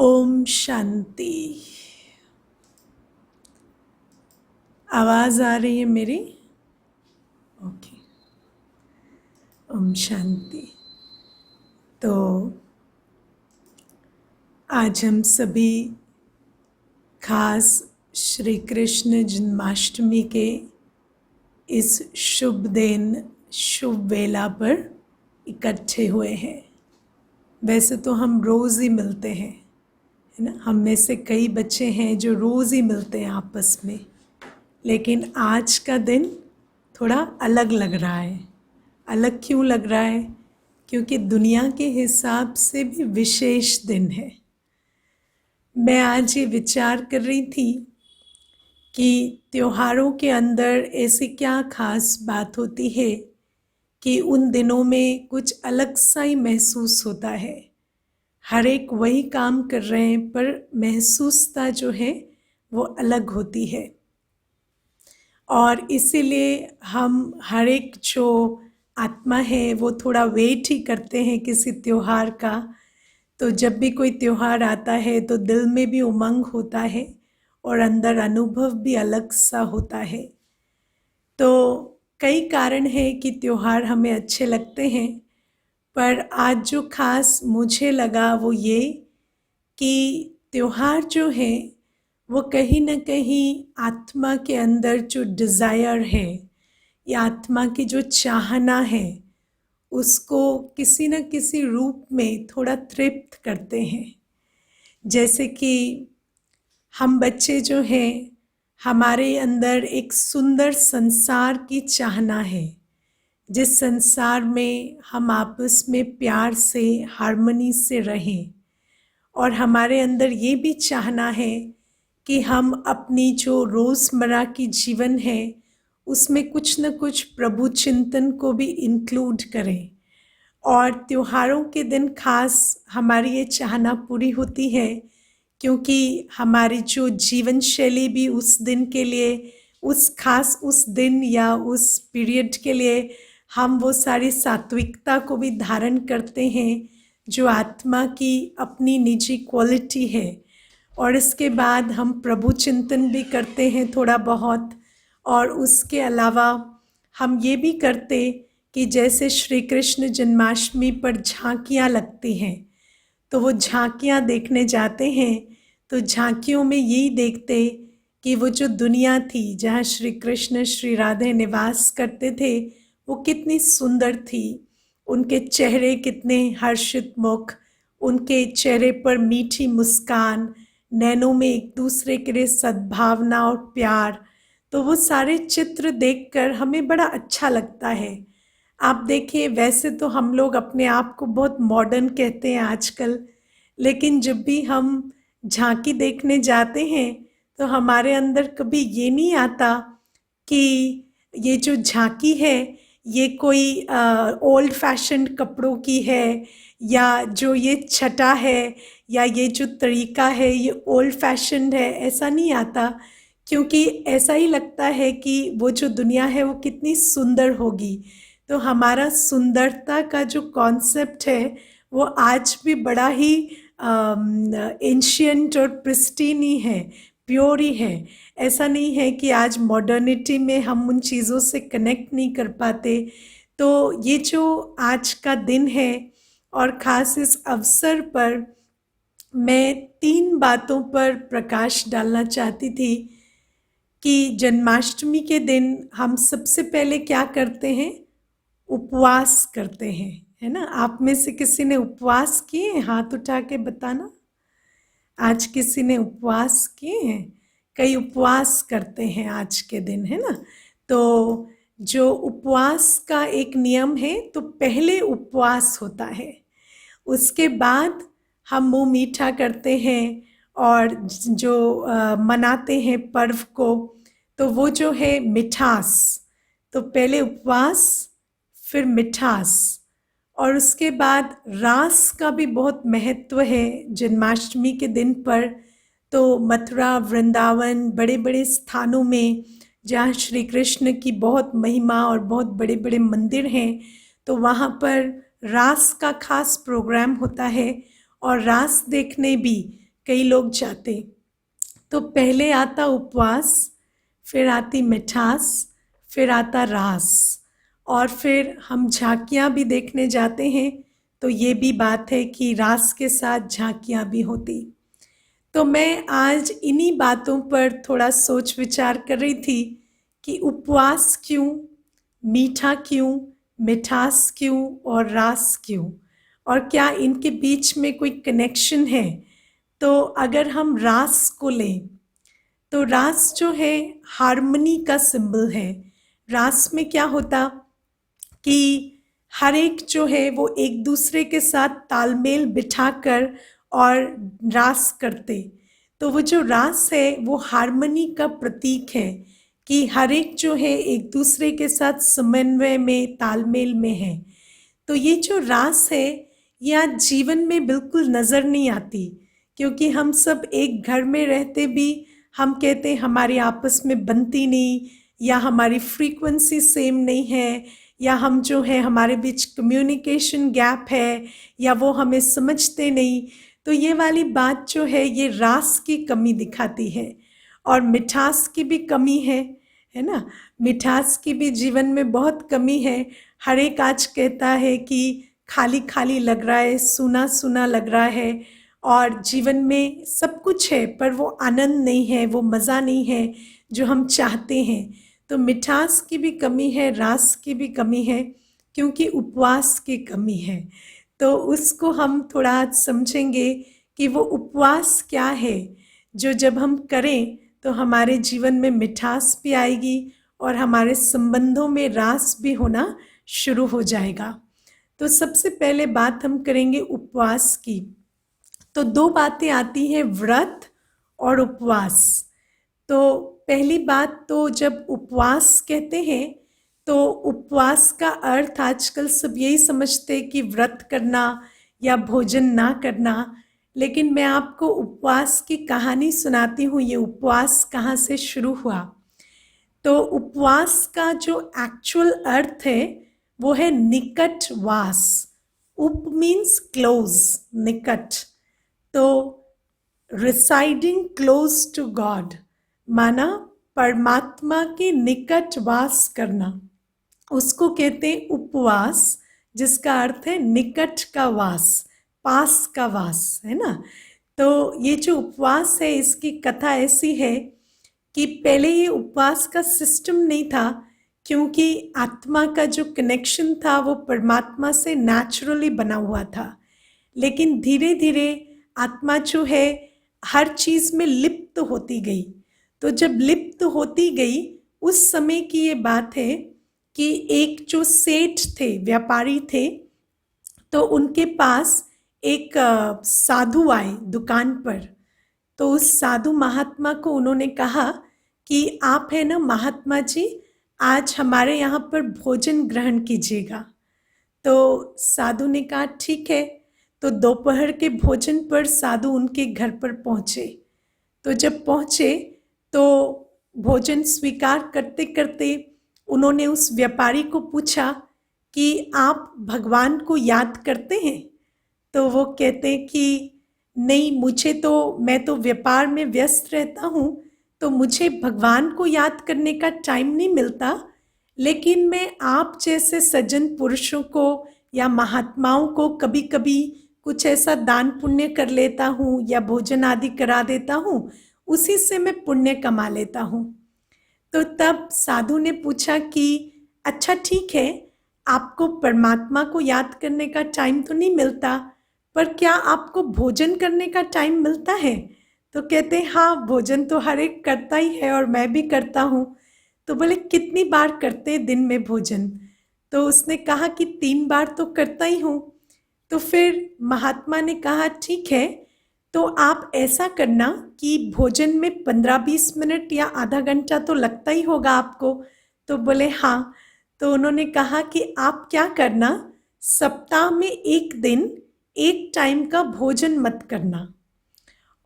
ओम शांति। आवाज़ आ रही है मेरी? ओके। ओम शांति। तो आज हम सभी खास श्री कृष्ण जन्माष्टमी के इस शुभ दिन शुभ वेला पर इकट्ठे हुए हैं। वैसे तो हम रोज़ ही मिलते हैं, है ना। हम में से कई बच्चे हैं जो रोज़ ही मिलते हैं आपस में, लेकिन आज का दिन थोड़ा अलग लग रहा है। अलग क्यों लग रहा है? क्योंकि दुनिया के हिसाब से भी विशेष दिन है। मैं आज ये विचार कर रही थी कि त्योहारों के अंदर ऐसी क्या खास बात होती है कि उन दिनों में कुछ अलग सा ही महसूस होता है। हर एक वही काम कर रहे हैं पर महसूसता जो है वो अलग होती है। और इसीलिए हम हर एक जो आत्मा है वो थोड़ा वेट ही करते हैं किसी त्योहार का। तो जब भी कोई त्योहार आता है तो दिल में भी उमंग होता है और अंदर अनुभव भी अलग सा होता है। तो कई कारण है कि त्योहार हमें अच्छे लगते हैं, पर आज जो खास मुझे लगा वो ये कि त्योहार जो है वो कहीं ना कहीं आत्मा के अंदर जो डिज़ायर है या आत्मा की जो चाहना है उसको किसी न किसी रूप में थोड़ा तृप्त करते हैं। जैसे कि हम बच्चे जो हैं, हमारे अंदर एक सुंदर संसार की चाहना है, जिस संसार में हम आपस में प्यार से हार्मनी से रहें। और हमारे अंदर ये भी चाहना है कि हम अपनी जो रोज़मर्रा की जीवन है उसमें कुछ न कुछ प्रभु चिंतन को भी इंक्लूड करें। और त्योहारों के दिन खास हमारी ये चाहना पूरी होती है, क्योंकि हमारी जो जीवन शैली भी उस दिन के लिए, उस दिन या उस पीरियड के लिए हम वो सारी सात्विकता को भी धारण करते हैं जो आत्मा की अपनी निजी क्वालिटी है। और इसके बाद हम प्रभु चिंतन भी करते हैं थोड़ा बहुत। और उसके अलावा हम ये भी करते कि जैसे श्री कृष्ण जन्माष्टमी पर झांकियाँ लगती हैं, तो वो झांकियाँ देखने जाते हैं। तो झांकियों में यही देखते कि वो जो दुनिया थी जहाँ श्री कृष्ण श्री राधे निवास करते थे वो कितनी सुंदर थी। उनके चेहरे कितने हर्षित मुख, उनके चेहरे पर मीठी मुस्कान, नैनों में एक दूसरे के लिए सद्भावना और प्यार। तो वो सारे चित्र देखकर हमें बड़ा अच्छा लगता है। आप देखिए, वैसे तो हम लोग अपने आप को बहुत मॉडर्न कहते हैं आजकल, लेकिन जब भी हम झांकी देखने जाते हैं तो हमारे अंदर कभी ये नहीं आता कि ये जो झांकी है ये कोई ओल्ड फैशन्ड कपड़ों की है, या जो ये छटा है या ये जो तरीका है ये ओल्ड फैशन्ड है। ऐसा नहीं आता, क्योंकि ऐसा ही लगता है कि वो जो दुनिया है वो कितनी सुंदर होगी। तो हमारा सुंदरता का जो कॉन्सेप्ट है वो आज भी बड़ा ही एंशियंट और प्रिस्टीन ही है, प्योर ही है। ऐसा नहीं है कि आज मॉडर्निटी में हम उन चीज़ों से कनेक्ट नहीं कर पाते। तो ये जो आज का दिन है और ख़ास इस अवसर पर मैं 3 बातों पर प्रकाश डालना चाहती थी कि जन्माष्टमी के दिन हम सबसे पहले क्या करते हैं? उपवास करते हैं, है ना। आप में से किसी ने उपवास किए? हाथ उठा के बताना। आज किसी ने उपवास किए हैं? कई उपवास करते हैं आज के दिन, है ना। तो जो उपवास का एक नियम है, तो पहले उपवास होता है, उसके बाद हम मुंह मीठा करते हैं और जो मनाते हैं पर्व को, तो वो जो है मिठास। तो पहले उपवास, फिर मिठास, और उसके बाद रास का भी बहुत महत्व है जन्माष्टमी के दिन पर। तो मथुरा, वृंदावन, बड़े बड़े स्थानों में जहाँ श्री कृष्ण की बहुत महिमा और बहुत बड़े बड़े मंदिर हैं, तो वहाँ पर रास का खास प्रोग्राम होता है। और रास देखने भी कई लोग जाते। तो पहले आता उपवास, फिर आती मिठास, फिर आता रास, और फिर हम झांकियाँ भी देखने जाते हैं। तो ये भी बात है कि रास के साथ झांकियाँ भी होती। तो मैं आज इन्हीं बातों पर थोड़ा सोच विचार कर रही थी कि उपवास क्यों, मीठा क्यों, मिठास क्यों और रास क्यों, और क्या इनके बीच में कोई कनेक्शन है। तो अगर हम रास को लें तो रास जो है हार्मनी का सिंबल है। रास में क्या होता कि हर एक जो है वो एक दूसरे के साथ तालमेल बिठाकर और रास करते। तो वो जो रास है वो हार्मनी का प्रतीक है कि हर एक जो है एक दूसरे के साथ समन्वय में, तालमेल में है। तो ये जो रास है ये आज जीवन में बिल्कुल नज़र नहीं आती, क्योंकि हम सब एक घर में रहते भी हम कहते हमारी आपस में बनती नहीं, या हमारी फ्रीक्वेंसी सेम नहीं है, या हम जो है हमारे बीच कम्युनिकेशन गैप है, या वो हमें समझते नहीं। तो ये वाली बात जो है ये रास की कमी दिखाती है। और मिठास की भी कमी है ना। मिठास की भी जीवन में बहुत कमी है। हर एक आज कहता है कि खाली खाली लग रहा है, सूना सूना लग रहा है, और जीवन में सब कुछ है पर वो आनंद नहीं है, वो मज़ा नहीं है जो हम चाहते हैं। तो मिठास की भी कमी है, रास की भी कमी है, क्योंकि उपवास की कमी है। तो उसको हम थोड़ा आज समझेंगे कि वो उपवास क्या है जो जब हम करें तो हमारे जीवन में मिठास भी आएगी और हमारे संबंधों में रास भी होना शुरू हो जाएगा। तो सबसे पहले बात हम करेंगे उपवास की। तो दो बातें आती हैं, व्रत और उपवास। तो पहली बात, तो जब उपवास कहते हैं तो उपवास का अर्थ आजकल सब यही समझते कि व्रत करना या भोजन ना करना। लेकिन मैं आपको उपवास की कहानी सुनाती हूँ, ये उपवास कहाँ से शुरू हुआ। तो उपवास का जो एक्चुअल अर्थ है वो है निकटवास। उप मीन्स क्लोज, निकट। तो रिसाइडिंग क्लोज टू गॉड, माना परमात्मा के निकट वास करना, उसको कहते हैं उपवास, जिसका अर्थ है निकट का वास, पास का वास, है ना। तो ये जो उपवास है इसकी कथा ऐसी है कि पहले ये उपवास का सिस्टम नहीं था, क्योंकि आत्मा का जो कनेक्शन था वो परमात्मा से नेचुरली बना हुआ था। लेकिन धीरे धीरे आत्मा जो है हर चीज़ में लिप्त होती गई। तो जब लिप्त होती गई उस समय की ये बात है कि एक जो सेठ थे, व्यापारी थे, तो उनके पास एक साधु आए दुकान पर। तो उस साधु महात्मा को उन्होंने कहा कि आप है ना महात्मा जी, आज हमारे यहाँ पर भोजन ग्रहण कीजिएगा। तो साधु ने कहा ठीक है। तो दोपहर के भोजन पर साधु उनके घर पर पहुँचे। तो जब पहुँचे तो भोजन स्वीकार करते करते उन्होंने उस व्यापारी को पूछा कि आप भगवान को याद करते हैं। तो वो कहते कि नहीं, मैं तो व्यापार में व्यस्त रहता हूँ, तो मुझे भगवान को याद करने का टाइम नहीं मिलता। लेकिन मैं आप जैसे सज्जन पुरुषों को या महात्माओं को कभी कभी कुछ ऐसा दान पुण्य कर लेता हूँ या भोजन आदि करा देता हूँ, उसी से मैं पुण्य कमा लेता हूँ। तो तब साधु ने पूछा कि अच्छा ठीक है, आपको परमात्मा को याद करने का टाइम तो नहीं मिलता, पर क्या आपको भोजन करने का टाइम मिलता है? तो कहते हैं हाँ, भोजन तो हर एक करता ही है और मैं भी करता हूँ। तो बोले कितनी बार करते दिन में भोजन? तो उसने कहा कि 3 बार तो करता ही हूँ। तो फिर महात्मा ने कहा ठीक है, तो आप ऐसा करना कि भोजन में 15-20 मिनट या आधा घंटा तो लगता ही होगा आपको। तो बोले हाँ। तो उन्होंने कहा कि आप क्या करना, सप्ताह में एक दिन एक टाइम का भोजन मत करना,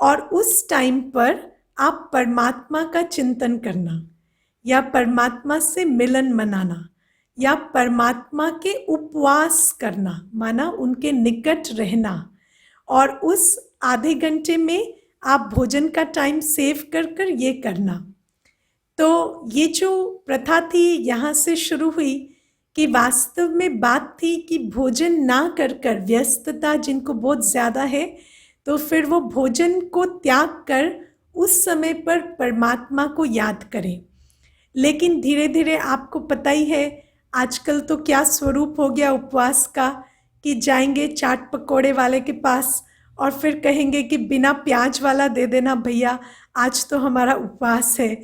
और उस टाइम पर आप परमात्मा का चिंतन करना, या परमात्मा से मिलन मनाना, या परमात्मा के उपवास करना, माना उनके निकट रहना। और उस आधे घंटे में आप भोजन का टाइम सेव कर कर ये करना। तो ये जो प्रथा थी यहाँ से शुरू हुई कि वास्तव में बात थी कि भोजन ना कर कर, व्यस्तता जिनको बहुत ज़्यादा है, तो फिर वो भोजन को त्याग कर उस समय पर परमात्मा को याद करें। लेकिन धीरे धीरे आपको पता ही है आजकल तो क्या स्वरूप हो गया उपवास का, कि जाएंगे चाट पकोड़े वाले के पास और फिर कहेंगे कि बिना प्याज वाला दे देना भैया, आज तो हमारा उपवास है।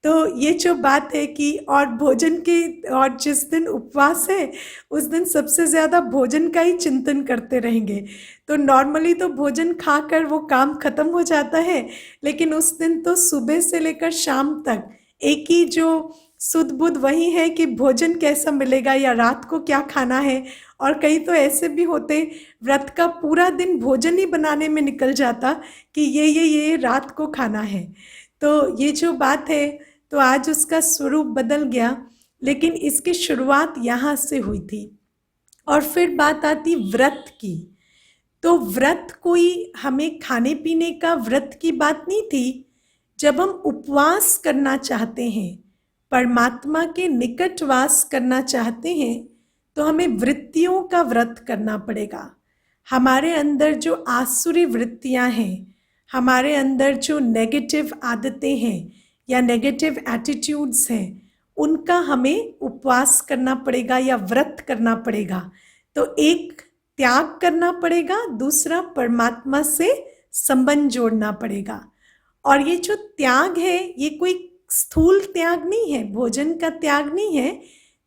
तो ये जो बात है कि और भोजन की, और जिस दिन उपवास है उस दिन सबसे ज़्यादा भोजन का ही चिंतन करते रहेंगे। तो नॉर्मली तो भोजन खाकर वो काम खत्म हो जाता है, लेकिन उस दिन तो सुबह से लेकर शाम तक एक ही जो सुध बुध वही है कि भोजन कैसा मिलेगा या रात को क्या खाना है। और कई तो ऐसे भी होते व्रत का पूरा दिन भोजन ही बनाने में निकल जाता कि ये रात को खाना है। तो ये जो बात है, तो आज उसका स्वरूप बदल गया, लेकिन इसकी शुरुआत यहाँ से हुई थी। और फिर बात आती व्रत की। तो व्रत कोई हमें खाने पीने का व्रत की बात नहीं थी। जब हम उपवास करना चाहते हैं, परमात्मा के निकट वास करना चाहते हैं, तो हमें वृत्तियों का व्रत करना पड़ेगा। हमारे अंदर जो आसुरी वृत्तियां हैं, हमारे अंदर जो नेगेटिव आदतें हैं या नेगेटिव एटीट्यूड्स हैं, उनका हमें उपवास करना पड़ेगा या व्रत करना पड़ेगा। तो एक त्याग करना पड़ेगा, दूसरा परमात्मा से संबंध जोड़ना पड़ेगा। और ये जो त्याग है ये कोई स्थूल त्याग नहीं है, भोजन का त्याग नहीं है।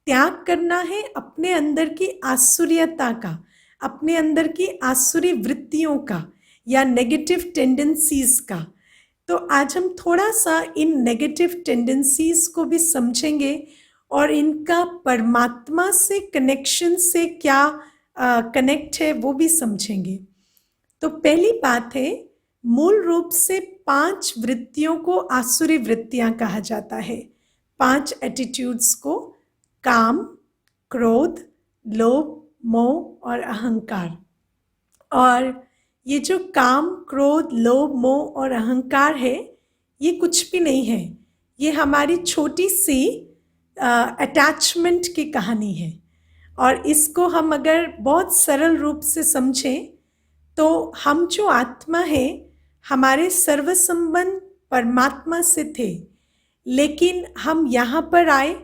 त्याग करना है अपने अंदर की आसुरियता का, अपने अंदर की आसुरी वृत्तियों का या नेगेटिव टेंडेंसीज का। तो आज हम थोड़ा सा इन नेगेटिव टेंडेंसीज को भी समझेंगे और इनका परमात्मा से कनेक्शन से क्या कनेक्ट है वो भी समझेंगे। तो पहली बात है, मूल रूप से 5 वृत्तियों को आसुरी वृत्तियां कहा जाता है। 5 एटीट्यूड्स को, काम, क्रोध, लोभ, मोह और अहंकार। और ये जो काम, क्रोध, लोभ, मोह और अहंकार है, ये कुछ भी नहीं है। ये हमारी छोटी सी अटैचमेंट की कहानी है। और इसको हम अगर बहुत सरल रूप से समझें तो हम जो आत्मा है, हमारे सर्व संबंध परमात्मा से थे, लेकिन हम यहाँ पर आए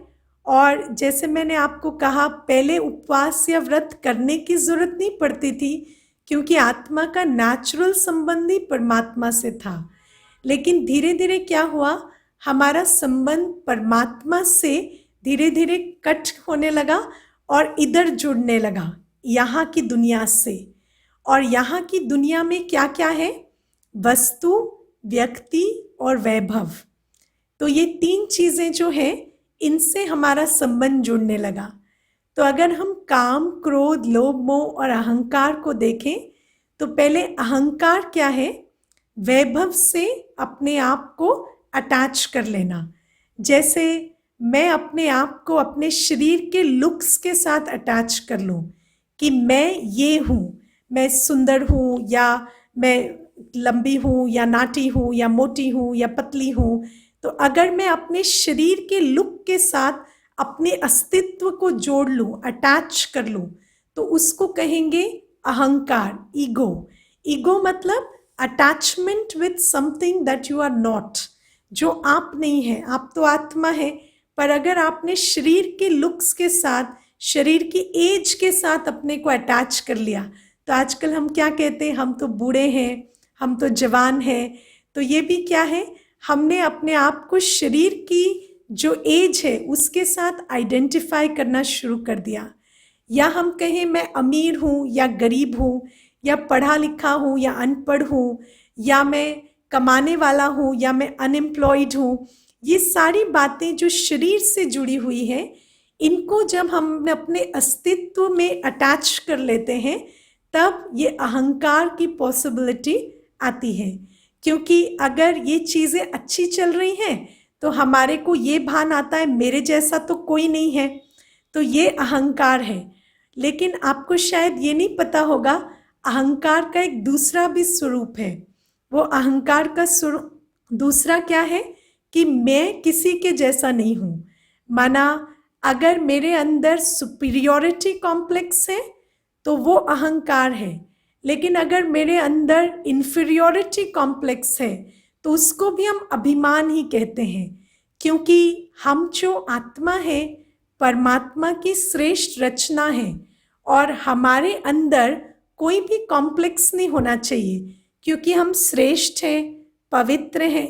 और जैसे मैंने आपको कहा पहले उपवास या व्रत करने की जरूरत नहीं पड़ती थी, क्योंकि आत्मा का नेचुरल संबंध ही परमात्मा से था। लेकिन धीरे धीरे क्या हुआ, हमारा संबंध परमात्मा से धीरे धीरे कट होने लगा और इधर जुड़ने लगा, यहाँ की दुनिया से। और यहाँ की दुनिया में क्या क्या है, वस्तु, व्यक्ति और वैभव। तो ये 3 चीजें जो है, इनसे हमारा संबंध जुड़ने लगा। तो अगर हम काम, क्रोध, लोभ, मोह और अहंकार को देखें तो पहले अहंकार क्या है, वैभव से अपने आप को अटैच कर लेना। जैसे मैं अपने आप को अपने शरीर के लुक्स के साथ अटैच कर लूं कि मैं ये हूँ, मैं सुंदर हूँ या मैं लंबी हूँ या नाटी हूँ या मोटी हूँ या पतली हूँ। तो अगर मैं अपने शरीर के लुक के साथ अपने अस्तित्व को जोड़ लूँ, अटैच कर लूँ, तो उसको कहेंगे अहंकार, ईगो। ईगो मतलब attachment with something that you are not, जो आप नहीं है। आप तो आत्मा है, पर अगर आपने शरीर के लुक्स के साथ, शरीर की एज के साथ अपने को अटैच कर लिया, तो आजकल हम क्या कहते हैं, हम तो बूढ़े हैं, हम तो जवान हैं। तो ये भी क्या है, हमने अपने आप को शरीर की जो एज है उसके साथ आइडेंटिफाई करना शुरू कर दिया। या हम कहें मैं अमीर हूँ या गरीब हूँ, या पढ़ा लिखा हूँ या अनपढ़ हूँ, या मैं कमाने वाला हूँ या मैं अनएम्प्लॉयड हूँ। ये सारी बातें जो शरीर से जुड़ी हुई हैं, इनको जब हम अपने अस्तित्व में अटैच कर लेते हैं, तब ये अहंकार की पॉसिबिलिटी आती है। क्योंकि अगर ये चीज़ें अच्छी चल रही हैं तो हमारे को ये भान आता है मेरे जैसा तो कोई नहीं है, तो ये अहंकार है। लेकिन आपको शायद ये नहीं पता होगा, अहंकार का एक दूसरा भी स्वरूप है, वो अहंकार का सुर। दूसरा क्या है कि मैं किसी के जैसा नहीं हूँ। माना अगर मेरे अंदर सुपीरियोरिटी कॉम्प्लेक्स है तो वो अहंकार है, लेकिन अगर मेरे अंदर इन्फीरियोरिटी कॉम्प्लेक्स है तो उसको भी हम अभिमान ही कहते हैं, क्योंकि हम जो आत्मा है परमात्मा की श्रेष्ठ रचना है और हमारे अंदर कोई भी कॉम्प्लेक्स नहीं होना चाहिए, क्योंकि हम श्रेष्ठ हैं, पवित्र हैं,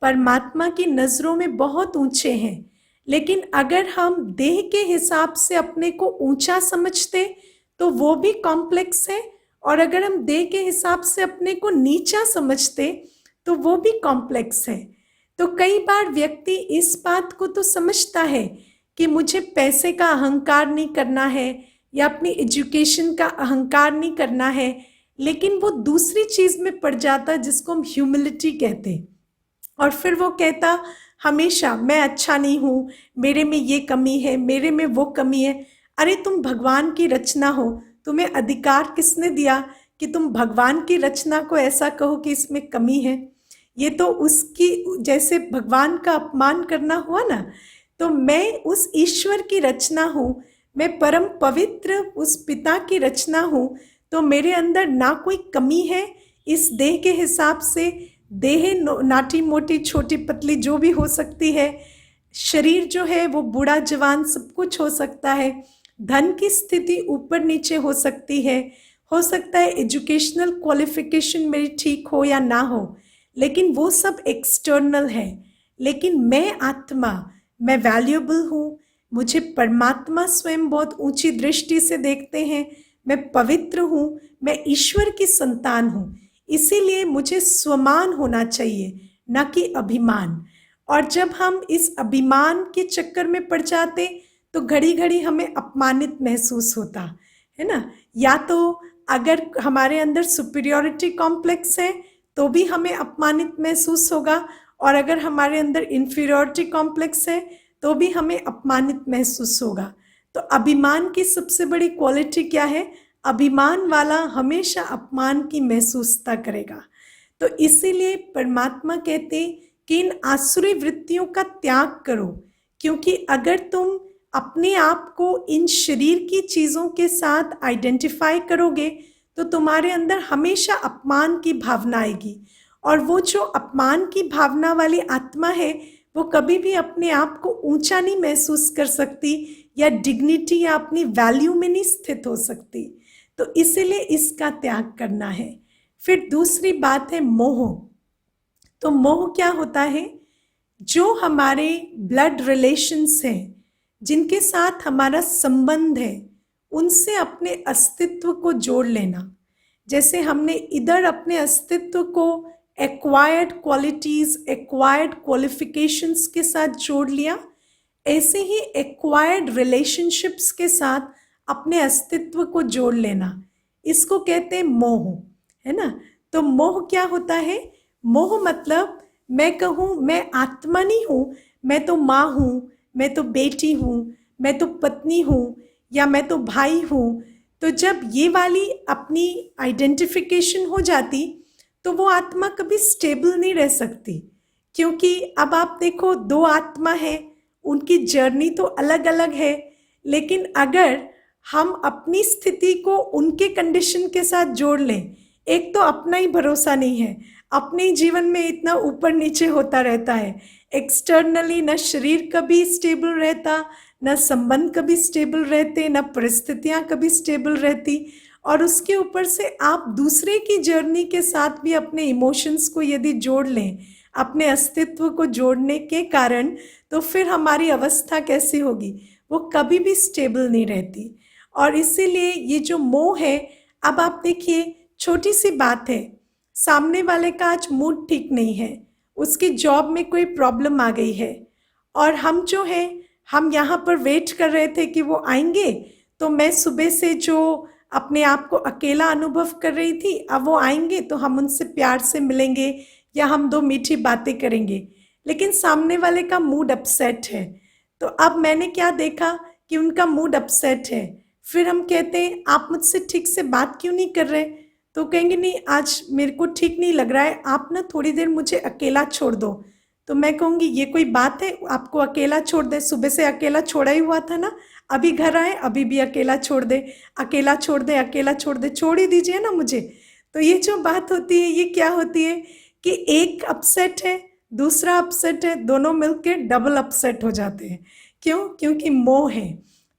परमात्मा की नज़रों में बहुत ऊंचे हैं। लेकिन अगर हम देह के हिसाब से अपने को ऊंचा समझते तो वो भी कॉम्प्लेक्स है, और अगर हम देह के हिसाब से अपने को नीचा समझते तो वो भी कॉम्प्लेक्स है। तो कई बार व्यक्ति इस बात को तो समझता है कि मुझे पैसे का अहंकार नहीं करना है या अपनी एजुकेशन का अहंकार नहीं करना है, लेकिन वो दूसरी चीज़ में पड़ जाता जिसको हम ह्यूमिलिटी कहते हैं। और फिर वो कहता हमेशा मैं अच्छा नहीं हूँ, मेरे में ये कमी है, मेरे में वो कमी है। अरे तुम भगवान की रचना हो, तुम्हें अधिकार किसने दिया कि तुम भगवान की रचना को ऐसा कहो कि इसमें कमी है? ये तो उसकी जैसे भगवान का अपमान करना हुआ ना। तो मैं उस ईश्वर की रचना हूँ, मैं परम पवित्र उस पिता की रचना हूँ, तो मेरे अंदर ना कोई कमी है इस देह के हिसाब से। देह नाटी मोटी छोटी पतली जो भी हो सकती है, शरीर जो है वो बूढ़ा जवान सब कुछ हो सकता है, धन की स्थिति ऊपर नीचे हो सकती है, हो सकता है एजुकेशनल क्वालिफिकेशन मेरी ठीक हो या ना हो, लेकिन वो सब एक्सटर्नल है। लेकिन मैं आत्मा, मैं वैल्यूएबल हूँ, मुझे परमात्मा स्वयं बहुत ऊंची दृष्टि से देखते हैं, मैं पवित्र हूँ, मैं ईश्वर की संतान हूँ, इसीलिए मुझे स्वमान होना चाहिए, न कि अभिमान। और जब हम इस अभिमान के चक्कर में पड़ जाते तो घड़ी घड़ी हमें अपमानित महसूस होता है ना। या तो अगर हमारे अंदर सुपीरियोरिटी कॉम्प्लेक्स है तो भी हमें अपमानित महसूस होगा, और अगर हमारे अंदर इन्फीरियोरिटी कॉम्प्लेक्स है तो भी हमें अपमानित महसूस होगा। तो अभिमान की सबसे बड़ी क्वालिटी क्या है? अभिमान वाला हमेशा अपमान की महसूसता करेगा। तो इसीलिए परमात्मा कहते कि इन आसुरी वृत्तियों का त्याग करो, क्योंकि अगर तुम अपने आप को इन शरीर की चीज़ों के साथ आइडेंटिफाई करोगे तो तुम्हारे अंदर हमेशा अपमान की भावना आएगी, और वो जो अपमान की भावना वाली आत्मा है वो कभी भी अपने आप को ऊंचा नहीं महसूस कर सकती, या डिग्निटी या अपनी वैल्यू में नहीं स्थित हो सकती। तो इसीलिए इसका त्याग करना है। फिर दूसरी बात है मोह। तो मोह क्या होता है? जो हमारे ब्लड रिलेशंस हैं, जिनके साथ हमारा संबंध है, उनसे अपने अस्तित्व को जोड़ लेना। जैसे हमने इधर अपने अस्तित्व को एक्वायर्ड क्वालिटीज़, एक्वायर्ड क्वालिफिकेशंस के साथ जोड़ लिया, ऐसे ही एक्वायर्ड रिलेशनशिप्स के साथ अपने अस्तित्व को जोड़ लेना, इसको कहते हैं मोह, है ना। तो मोह क्या होता है? मोह मतलब मैं कहूँ मैं आत्मा नहीं हूँ, मैं तो माँ हूँ, मैं तो बेटी हूँ, मैं तो पत्नी हूँ, या मैं तो भाई हूँ। तो जब ये वाली अपनी आइडेंटिफिकेशन हो जाती तो वो आत्मा कभी स्टेबल नहीं रह सकती, क्योंकि अब आप देखो दो आत्मा है, उनकी जर्नी तो अलग अलग है, लेकिन अगर हम अपनी स्थिति को उनके कंडीशन के साथ जोड़ लें, एक तो अपना ही भरोसा नहीं है, अपने जीवन में इतना ऊपर नीचे होता रहता है, एक्सटर्नली न शरीर कभी स्टेबल रहता, न संबंध कभी स्टेबल रहते, न परिस्थितियाँ कभी स्टेबल रहती, और उसके ऊपर से आप दूसरे की जर्नी के साथ भी अपने इमोशंस को यदि जोड़ लें, अपने अस्तित्व को जोड़ने के कारण, तो फिर हमारी अवस्था कैसी होगी? वो कभी भी स्टेबल नहीं रहती। और इसीलिए ये जो मोह है, अब आप देखिए छोटी सी बात है, सामने वाले का आज मूड ठीक नहीं है, उसकी जॉब में कोई प्रॉब्लम आ गई है, और हम जो है हम यहाँ पर वेट कर रहे थे कि वो आएंगे, तो मैं सुबह से जो अपने आप को अकेला अनुभव कर रही थी, अब वो आएंगे तो हम उनसे प्यार से मिलेंगे या हम दो मीठी बातें करेंगे, लेकिन सामने वाले का मूड अपसेट है। तो अब मैंने क्या देखा कि उनका मूड अपसेट है, फिर हम कहते हैं आप मुझसे ठीक से बात क्यों नहीं कर रहे? तो कहेंगे नहीं आज मेरे को ठीक नहीं लग रहा है, आप ना थोड़ी देर मुझे अकेला छोड़ दो। तो मैं कहूँगी ये कोई बात है, आपको अकेला छोड़ दे, सुबह से अकेला छोड़ा ही हुआ था ना, अभी घर आए अभी भी अकेला छोड़ दे, अकेला छोड़ दे, अकेला छोड़ दे, छोड़ ही दीजिए ना मुझे। तो ये जो बात होती है ये क्या होती है कि एक अपसेट है, दूसरा अपसेट है, दोनों मिलके डबल अपसेट हो जाते हैं। क्यों? क्योंकि मोह है।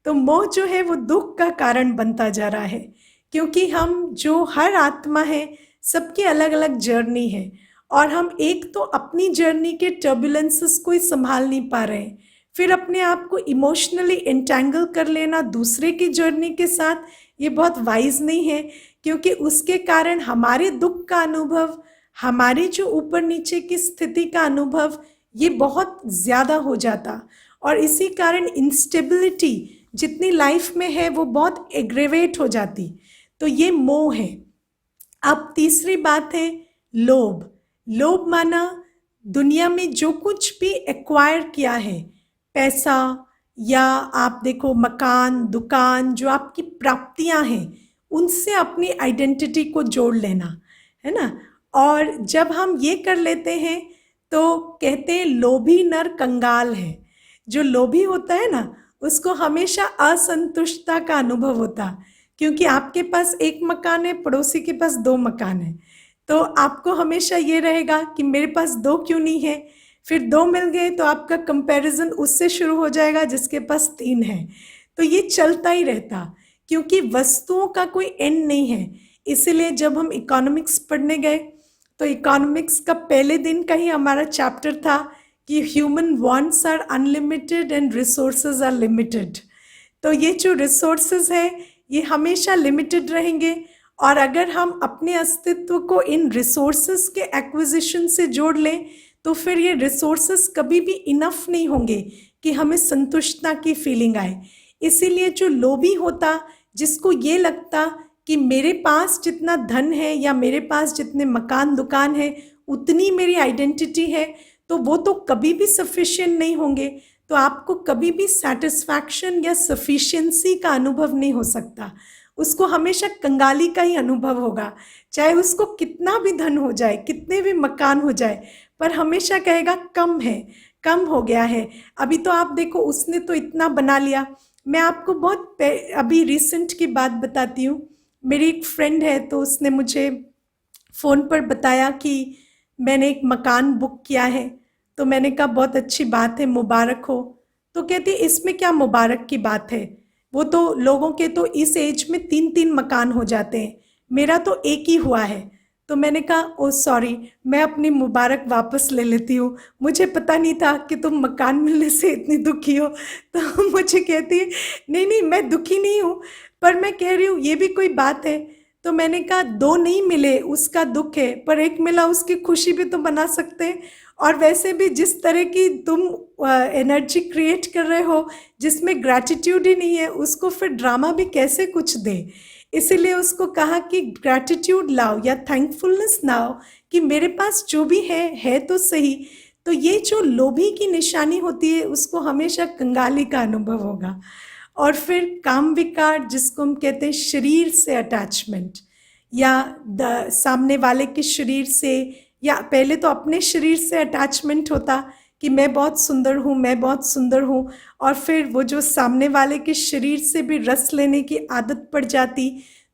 तो मोह जो है वो दुख का कारण बनता जा रहा है, क्योंकि हम जो हर आत्मा है सबकी अलग अलग जर्नी है, और हम एक तो अपनी जर्नी के टर्बुलेंसेस को ही संभाल नहीं पा रहे हैं, फिर अपने आप को इमोशनली एंटैंगल कर लेना दूसरे की जर्नी के साथ, ये बहुत वाइज नहीं है, क्योंकि उसके कारण हमारे दुख का अनुभव, हमारी जो ऊपर नीचे की स्थिति का अनुभव, ये बहुत ज़्यादा हो जाता, और इसी कारण इंस्टेबिलिटी जितनी लाइफ में है वो बहुत एग्रेवेट हो जाती। तो ये मोह है। अब तीसरी बात है लोभ। लोभ माना दुनिया में जो कुछ भी एक्वायर किया है, पैसा या आप देखो मकान, दुकान, जो आपकी प्राप्तियां हैं, उनसे अपनी आइडेंटिटी को जोड़ लेना, है ना। और जब हम ये कर लेते हैं तो कहते हैं लोभी नर कंगाल है। जो लोभी होता है ना उसको हमेशा असंतुष्टता का अनुभव होता, क्योंकि आपके पास एक मकान है, पड़ोसी के पास 2 मकान है, तो आपको हमेशा ये रहेगा कि मेरे पास 2 क्यों नहीं है। फिर 2 मिल गए तो आपका कंपैरिजन उससे शुरू हो जाएगा जिसके पास 3 है। तो ये चलता ही रहता, क्योंकि वस्तुओं का कोई एंड नहीं है। इसीलिए जब हम इकोनॉमिक्स पढ़ने गए तो इकोनॉमिक्स का पहले दिन का ही हमारा चैप्टर था कि human wants are unlimited and resources are limited. तो ये जो रिसोर्सेज है ये हमेशा लिमिटेड रहेंगे, और अगर हम अपने अस्तित्व को इन रिसोर्सेज के एक्विजिशन से जोड़ लें तो फिर ये रिसोर्सेज कभी भी इनफ नहीं होंगे कि हमें संतुष्टता की फीलिंग आए। इसीलिए जो लोभी होता, जिसको ये लगता कि मेरे पास जितना धन है या मेरे पास जितने मकान दुकान है उतनी मेरी आइडेंटिटी है, तो वो तो कभी भी सफिशिएंट नहीं होंगे, तो आपको कभी भी सेटिस्फैक्शन या सफिशिएंसी का अनुभव नहीं हो सकता। उसको हमेशा कंगाली का ही अनुभव होगा, चाहे उसको कितना भी धन हो जाए, कितने भी मकान हो जाए, पर हमेशा कहेगा कम है, कम हो गया है। अभी तो आप देखो उसने तो इतना बना लिया। मैं आपको बहुत अभी रिसेंट की बात बताती हूँ। मेरी एक फ्रेंड है तो उसने मुझे फ़ोन पर बताया कि मैंने एक मकान बुक किया है। तो मैंने कहा बहुत अच्छी बात है, मुबारक हो। तो कहती इसमें क्या मुबारक की बात है, वो तो लोगों के तो इस एज में 3-3 मकान हो जाते हैं, मेरा तो एक ही हुआ है। तो मैंने कहा ओ सॉरी, मैं अपनी मुबारक वापस ले लेती हूँ, मुझे पता नहीं था कि तुम मकान मिलने से इतनी दुखी हो। तो मुझे कहती है नहीं नहीं मैं दुखी नहीं हूँ, पर मैं कह रही हूँ ये भी कोई बात है। तो मैंने कहा 2 नहीं मिले उसका दुख है, पर एक मिला उसकी खुशी भी तो बना सकते हैं। और वैसे भी जिस तरह की तुम एनर्जी क्रिएट कर रहे हो जिसमें ग्रैटिट्यूड ही नहीं है, उसको फिर ड्रामा भी कैसे कुछ दे। इसीलिए उसको कहा कि ग्रैटिट्यूड लाओ या थैंकफुलनेस लाओ कि मेरे पास जो भी है तो सही। तो ये जो लोभी की निशानी होती है उसको हमेशा कंगाली का अनुभव होगा। और फिर काम विकार, जिसको हम कहते हैं शरीर से अटैचमेंट, या सामने वाले के शरीर से, या पहले तो अपने शरीर से अटैचमेंट होता कि मैं बहुत सुंदर हूँ, मैं बहुत सुंदर हूँ, और फिर वो जो सामने वाले के शरीर से भी रस लेने की आदत पड़ जाती।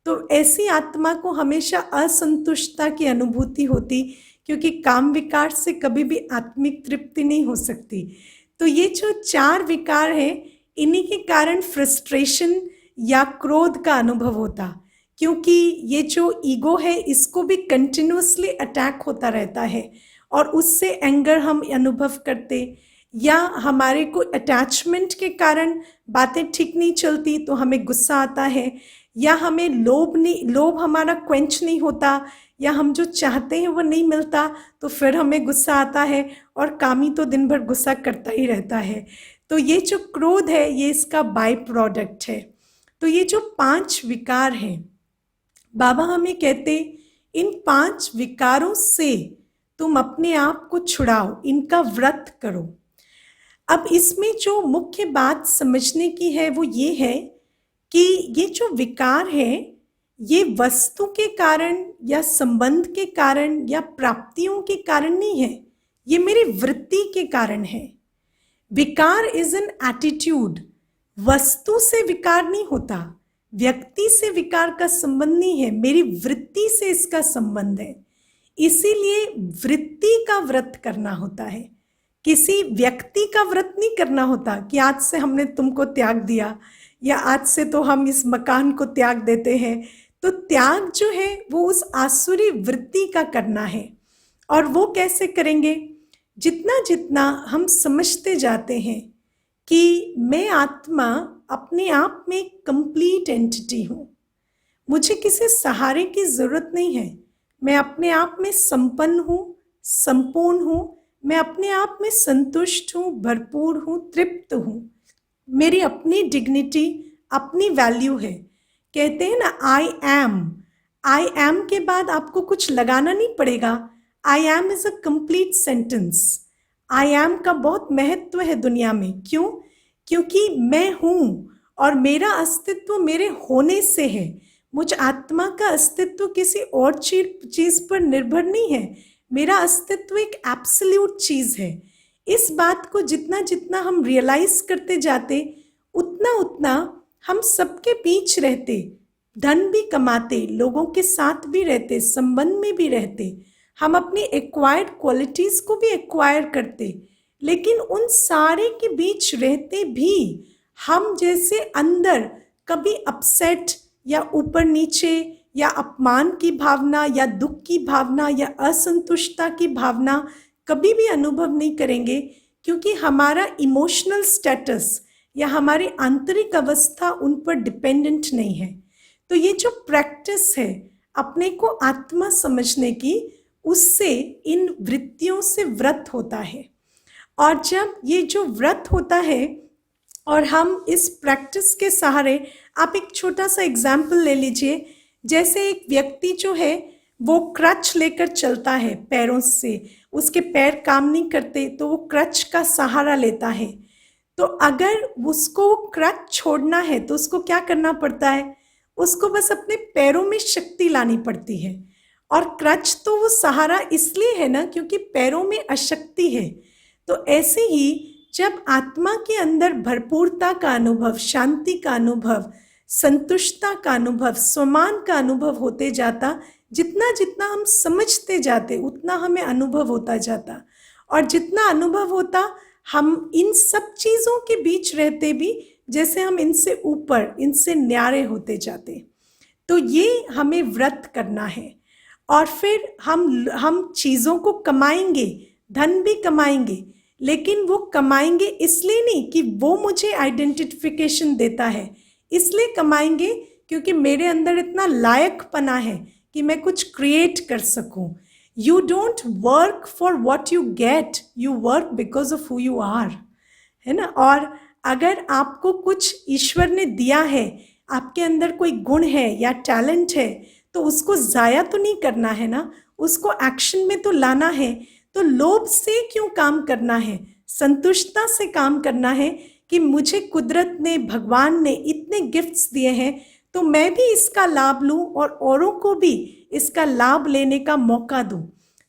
तो ऐसी आत्मा को हमेशा असंतुष्टता की अनुभूति होती, क्योंकि काम विकार से कभी भी आत्मिक तृप्ति नहीं हो सकती। तो ये जो 4 विकार हैं, इन्हीं के कारण फ्रस्ट्रेशन या क्रोध का अनुभव होता, क्योंकि ये जो ईगो है इसको भी कंटिन्यूसली अटैक होता रहता है, और उससे एंगर हम अनुभव करते, या हमारे को अटैचमेंट के कारण बातें ठीक नहीं चलती तो हमें गुस्सा आता है, या हमें लोभ हमारा क्वेंच नहीं होता, या हम जो चाहते हैं वो नहीं मिलता तो फिर हमें गुस्सा आता है, और कामी तो दिन भर गुस्सा करता ही रहता है। तो ये जो क्रोध है ये इसका बाय प्रोडक्ट है। तो ये जो 5 विकार हैं, बाबा हमें कहते इन 5 विकारों से तुम अपने आप को छुड़ाओ, इनका व्रत करो। अब इसमें जो मुख्य बात समझने की है वो ये है कि ये जो विकार है ये वस्तु के कारण या संबंध के कारण या प्राप्तियों के कारण नहीं है, ये मेरी वृत्ति के कारण है। विकार इज एन एटीट्यूड। वस्तु से विकार नहीं होता, व्यक्ति से विकार का संबंध नहीं है, मेरी वृत्ति से इसका संबंध है। इसीलिए वृत्ति का व्रत करना होता है, किसी व्यक्ति का व्रत नहीं करना होता कि आज से हमने तुमको त्याग दिया या आज से तो हम इस मकान को त्याग देते हैं। तो त्याग जो है वो उस आसुरी वृत्ति का करना है। और वो कैसे करेंगे? जितना जितना हम समझते जाते हैं कि मैं आत्मा अपने आप में कंप्लीट एंटिटी हूँ, मुझे किसी सहारे की ज़रूरत नहीं है, मैं अपने आप में संपन्न हूँ, संपूर्ण हूँ, मैं अपने आप में संतुष्ट हूँ, भरपूर हूँ, तृप्त हूँ, मेरी अपनी डिग्निटी, अपनी वैल्यू है। कहते हैं ना आई एम के बाद आपको कुछ लगाना नहीं पड़ेगा। I am is a complete sentence. I am का बहुत महत्व है दुनिया में। क्यों? क्योंकि मैं हूँ और मेरा अस्तित्व मेरे होने से है। मुझ आत्मा का अस्तित्व किसी और चीज़ पर निर्भर नहीं है, मेरा अस्तित्व एक एब्सोल्यूट चीज़ है। इस बात को जितना जितना हम रियलाइज करते जाते उतना उतना हम सबके बीच रहते, धन भी कमाते, लोगों के साथ भी रहते, संबंध में भी रहते, हम अपनी एक्वायर्ड क्वालिटीज़ को भी एक्वायर करते। लेकिन उन सारे के बीच रहते भी हम जैसे अंदर कभी अपसेट या ऊपर नीचे या अपमान की भावना या दुख की भावना या असंतुष्टता की भावना कभी भी अनुभव नहीं करेंगे, क्योंकि हमारा इमोशनल स्टेटस या हमारी आंतरिक अवस्था उन पर डिपेंडेंट नहीं है। तो ये जो प्रैक्टिस है अपने को आत्मा समझने की, उससे इन वृत्तियों से व्रत होता है। और जब ये जो व्रत होता है और हम इस प्रैक्टिस के सहारे, आप एक छोटा सा एग्जाम्पल ले लीजिए। जैसे एक व्यक्ति जो है वो क्रच लेकर चलता है पैरों से, उसके पैर काम नहीं करते तो वो क्रच का सहारा लेता है। तो अगर उसको क्रच छोड़ना है तो उसको क्या करना पड़ता है? उसको बस अपने पैरों में शक्ति लानी पड़ती है। और क्रच तो वो सहारा इसलिए है ना क्योंकि पैरों में अशक्ति है। तो ऐसे ही जब आत्मा के अंदर भरपूरता का अनुभव, शांति का अनुभव, संतुष्टता का अनुभव, स्वमान का अनुभव होते जाता, जितना जितना हम समझते जाते उतना हमें अनुभव होता जाता। और जितना अनुभव होता, हम इन सब चीज़ों के बीच रहते भी जैसे हम इनसे ऊपर, इनसे न्यारे होते जाते। तो ये हमें व्रत करना है। और फिर हम चीज़ों को कमाएंगे, धन भी कमाएंगे, लेकिन वो कमाएंगे इसलिए नहीं कि वो मुझे आइडेंटिफिकेशन देता है, इसलिए कमाएंगे क्योंकि मेरे अंदर इतना लायकपना है कि मैं कुछ क्रिएट कर सकूं। You don't work for what you get, you work because of who you are, है ना। और अगर आपको कुछ ईश्वर ने दिया है, आपके अंदर कोई गुण है या टैलेंट है, तो उसको ज़ाया तो नहीं करना है ना, उसको एक्शन में तो लाना है। तो लोभ से क्यों काम करना है? संतुष्टता से काम करना है कि मुझे कुदरत ने, भगवान ने इतने गिफ्ट्स दिए हैं, तो मैं भी इसका लाभ लूं और औरों को भी इसका लाभ लेने का मौका दूं।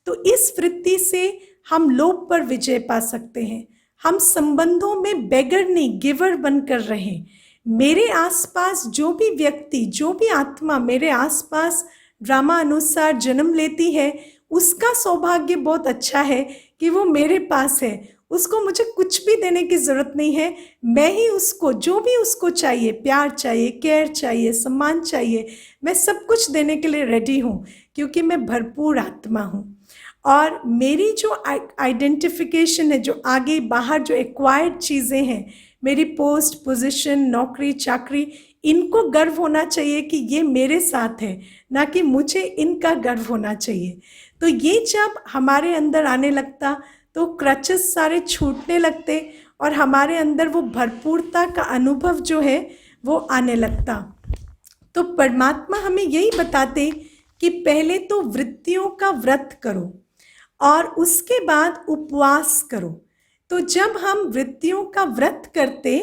तो इस वृत्ति से हम लोभ पर विजय पा सकते हैं। हम संबंधों में बेगर नहीं, गिवर बनकर रहें। मेरे आसपास जो भी व्यक्ति, जो भी आत्मा मेरे आसपास ड्रामा अनुसार जन्म लेती है, उसका सौभाग्य बहुत अच्छा है कि वो मेरे पास है। उसको मुझे कुछ भी देने की ज़रूरत नहीं है, मैं ही उसको जो भी उसको चाहिए, प्यार चाहिए, केयर चाहिए, सम्मान चाहिए, मैं सब कुछ देने के लिए रेडी हूँ, क्योंकि मैं भरपूर आत्मा हूँ। और मेरी जो आइडेंटिफिकेशन है, जो आगे बाहर जो एक्वायर्ड चीज़ें हैं, मेरी पोस्ट, पोजीशन, नौकरी, चाकरी, इनको गर्व होना चाहिए कि ये मेरे साथ है, ना कि मुझे इनका गर्व होना चाहिए। तो ये जब हमारे अंदर आने लगता तो क्रचेस सारे छूटने लगते और हमारे अंदर वो भरपूरता का अनुभव जो है वो आने लगता। तो परमात्मा हमें यही बताते कि पहले तो वृत्तियों का व्रत करो और उसके बाद उपवास करो। तो जब हम वृत्तियों का व्रत करते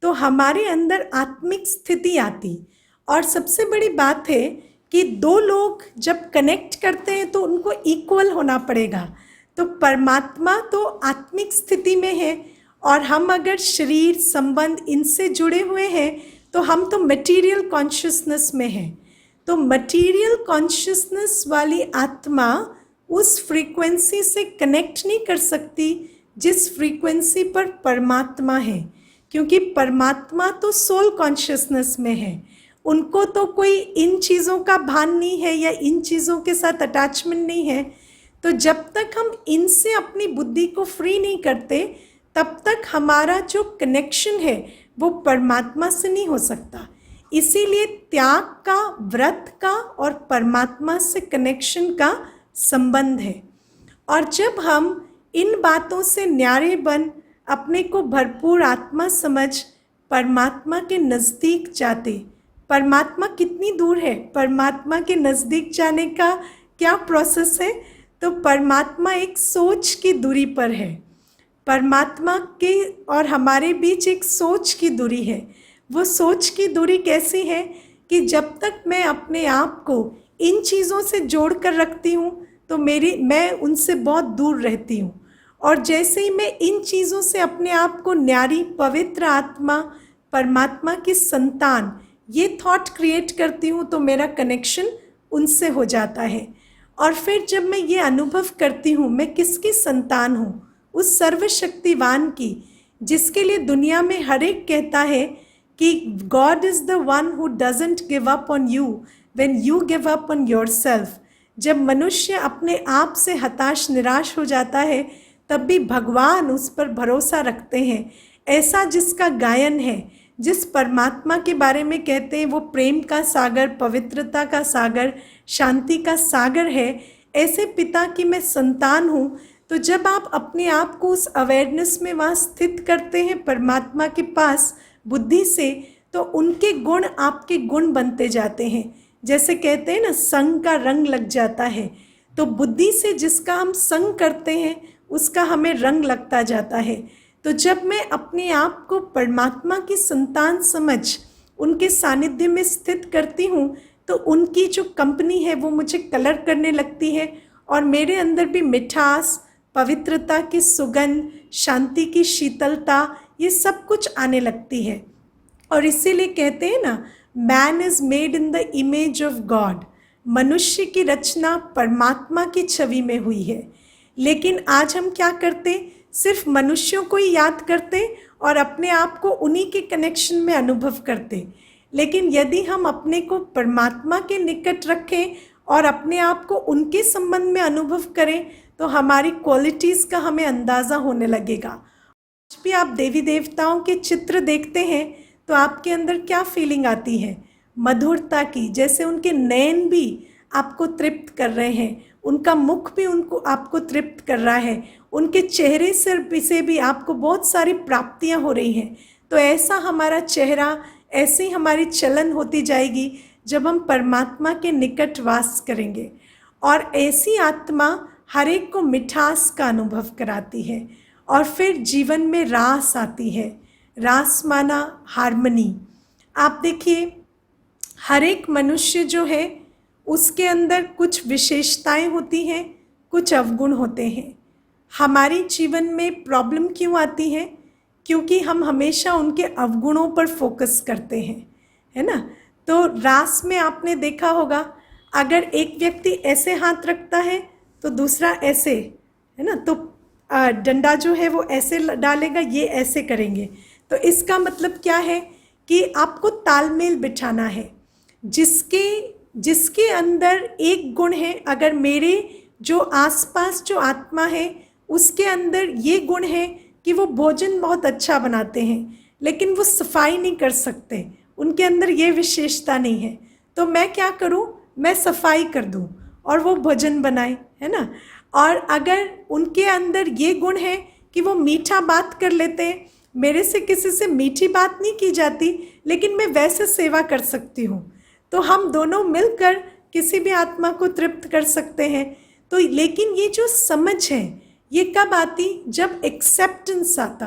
तो हमारे अंदर आत्मिक स्थिति आती। और सबसे बड़ी बात है कि दो लोग जब कनेक्ट करते हैं तो उनको इक्वल होना पड़ेगा। तो परमात्मा तो आत्मिक स्थिति में है और हम अगर शरीर संबंध इनसे जुड़े हुए हैं तो हम तो मटेरियल कॉन्शियसनेस में हैं। तो मटेरियल कॉन्शियसनेस वाली आत्मा उस फ्रीक्वेंसी से कनेक्ट नहीं कर सकती जिस फ्रीक्वेंसी पर परमात्मा है, क्योंकि परमात्मा तो सोल कॉन्शियसनेस में है। उनको तो कोई इन चीज़ों का भान नहीं है या इन चीज़ों के साथ अटैचमेंट नहीं है। तो जब तक हम इनसे अपनी बुद्धि को फ्री नहीं करते तब तक हमारा जो कनेक्शन है वो परमात्मा से नहीं हो सकता। इसीलिए त्याग का, व्रत का और परमात्मा से कनेक्शन का संबंध है। और जब हम इन बातों से न्यारे बन अपने को भरपूर आत्मा समझ परमात्मा के नज़दीक जाते, परमात्मा कितनी दूर है, परमात्मा के नज़दीक जाने का क्या प्रोसेस है? तो परमात्मा एक सोच की दूरी पर है। परमात्मा के और हमारे बीच एक सोच की दूरी है। वो सोच की दूरी कैसी है कि जब तक मैं अपने आप को इन चीज़ों से जोड़ कर रखती हूँ तो मैं उनसे बहुत दूर रहती हूँ, और जैसे ही मैं इन चीज़ों से अपने आप को न्यारी पवित्र आत्मा, परमात्मा की संतान, ये थॉट क्रिएट करती हूँ तो मेरा कनेक्शन उनसे हो जाता है। और फिर जब मैं ये अनुभव करती हूँ मैं किसकी संतान हूँ, उस सर्वशक्तिवान की, जिसके लिए दुनिया में हर एक कहता है कि God is the one who doesn't give up on you when you give up on yourself. जब मनुष्य अपने आप से हताश निराश हो जाता है तब भी भगवान उस पर भरोसा रखते हैं। ऐसा जिसका गायन है, जिस परमात्मा के बारे में कहते हैं वो प्रेम का सागर, पवित्रता का सागर, शांति का सागर है, ऐसे पिता की मैं संतान हूँ। तो जब आप अपने आप को उस अवेयरनेस में वहाँ स्थित करते हैं परमात्मा के पास बुद्धि से, तो उनके गुण आपके गुण बनते जाते हैं। जैसे कहते हैं ना, संग का रंग लग जाता है। तो बुद्धि से जिसका हम संग करते हैं उसका हमें रंग लगता जाता है। तो जब मैं अपने आप को परमात्मा की संतान समझ उनके सानिध्य में स्थित करती हूँ तो उनकी जो कंपनी है वो मुझे कलर करने लगती है और मेरे अंदर भी मिठास, पवित्रता की सुगंध, शांति की शीतलता, ये सब कुछ आने लगती है। और इसीलिए कहते हैं ना, man is made in the image of God. मनुष्य की रचना परमात्मा की छवि में हुई है। लेकिन आज हम क्या करते, सिर्फ मनुष्यों को ही याद करते और अपने आप को उन्हीं के कनेक्शन में अनुभव करते। लेकिन यदि हम अपने को परमात्मा के निकट रखें और अपने आप को उनके संबंध में अनुभव करें तो हमारी क्वालिटीज़ का हमें अंदाज़ा होने लगेगा। आज भी आप देवी देवताओं के चित्र देखते हैं तो आपके अंदर क्या फीलिंग आती है? मधुरता की। जैसे उनके नयन भी आपको तृप्त कर रहे हैं, उनका मुख भी उनको आपको तृप्त कर रहा है, उनके चेहरे से भी आपको बहुत सारी प्राप्तियां हो रही हैं। तो ऐसा हमारा चेहरा, ऐसे ही हमारी चलन होती जाएगी जब हम परमात्मा के निकट वास करेंगे। और ऐसी आत्मा हर एक को मिठास का अनुभव कराती है और फिर जीवन में रास आती है। रास माना हार्मनी। आप देखिए, हर एक मनुष्य जो है उसके अंदर कुछ विशेषताएं होती हैं, कुछ अवगुण होते हैं। हमारी जीवन में प्रॉब्लम क्यों आती है? क्योंकि हम हमेशा उनके अवगुणों पर फोकस करते हैं, है ना। तो रास में आपने देखा होगा, अगर एक व्यक्ति ऐसे हाथ रखता है तो दूसरा ऐसे, है ना, तो डंडा जो है वो ऐसे डालेगा, ये ऐसे करेंगे। तो इसका मतलब क्या है कि आपको तालमेल बिठाना है। जिसके अंदर एक गुण है, अगर मेरे जो आसपास जो आत्मा है उसके अंदर ये गुण है कि वो भोजन बहुत अच्छा बनाते हैं लेकिन वो सफाई नहीं कर सकते, उनके अंदर ये विशेषता नहीं है, तो मैं क्या करूं, मैं सफाई कर दूं और वो भोजन बनाए, है ना। और अगर उनके अंदर ये गुण है कि वो मीठा बात कर लेते हैं, मेरे से किसी से मीठी बात नहीं की जाती लेकिन मैं वैसे सेवा कर सकती हूँ, तो हम दोनों मिलकर किसी भी आत्मा को तृप्त कर सकते हैं। तो लेकिन ये जो समझ है ये कब आती? जब एक्सेप्टेंस आता।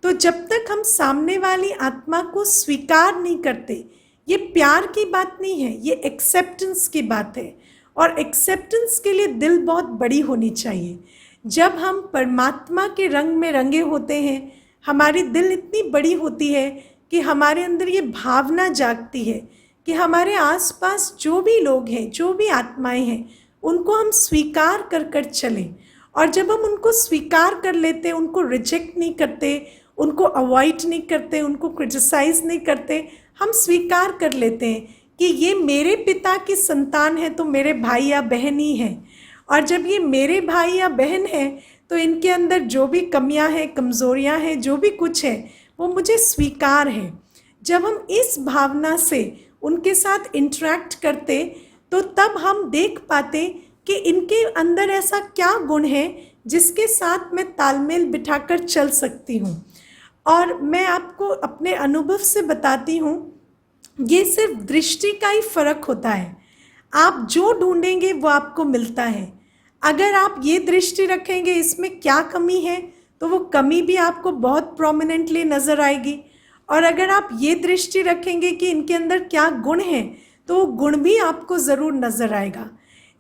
तो जब तक हम सामने वाली आत्मा को स्वीकार नहीं करते ये प्यार की बात नहीं है, ये एक्सेप्टेंस की बात है। और एक्सेप्टेंस के लिए दिल बहुत बड़ी होनी चाहिए। जब हम परमात्मा के रंग में रंगे होते हैं, हमारी दिल इतनी बड़ी होती है कि हमारे अंदर ये भावना जागती है कि हमारे आसपास जो भी लोग हैं, जो भी आत्माएं हैं, उनको हम स्वीकार कर कर चलें। और जब हम उनको स्वीकार कर लेते, उनको रिजेक्ट नहीं करते, उनको अवॉइड नहीं करते, उनको क्रिटिसाइज नहीं करते, हम स्वीकार कर लेते हैं कि ये मेरे पिता की संतान है तो मेरे भाई या बहन ही हैं। और जब ये मेरे भाई या बहन हैं तो इनके अंदर जो भी कमियां हैं, कमज़ोरियां हैं, जो भी कुछ है, वो मुझे स्वीकार है। जब हम इस भावना से उनके साथ इंटरेक्ट करते तो तब हम देख पाते कि इनके अंदर ऐसा क्या गुण है जिसके साथ मैं तालमेल बिठाकर चल सकती हूँ। और मैं आपको अपने अनुभव से बताती हूँ, ये सिर्फ दृष्टि का ही फर्क होता है। आप जो ढूंढेंगे वो आपको मिलता है। अगर आप ये दृष्टि रखेंगे इसमें क्या कमी है, तो वो कमी भी आपको बहुत प्रोमिनेंटली नज़र आएगी। और अगर आप ये दृष्टि रखेंगे कि इनके अंदर क्या गुण है, तो वो गुण भी आपको ज़रूर नज़र आएगा।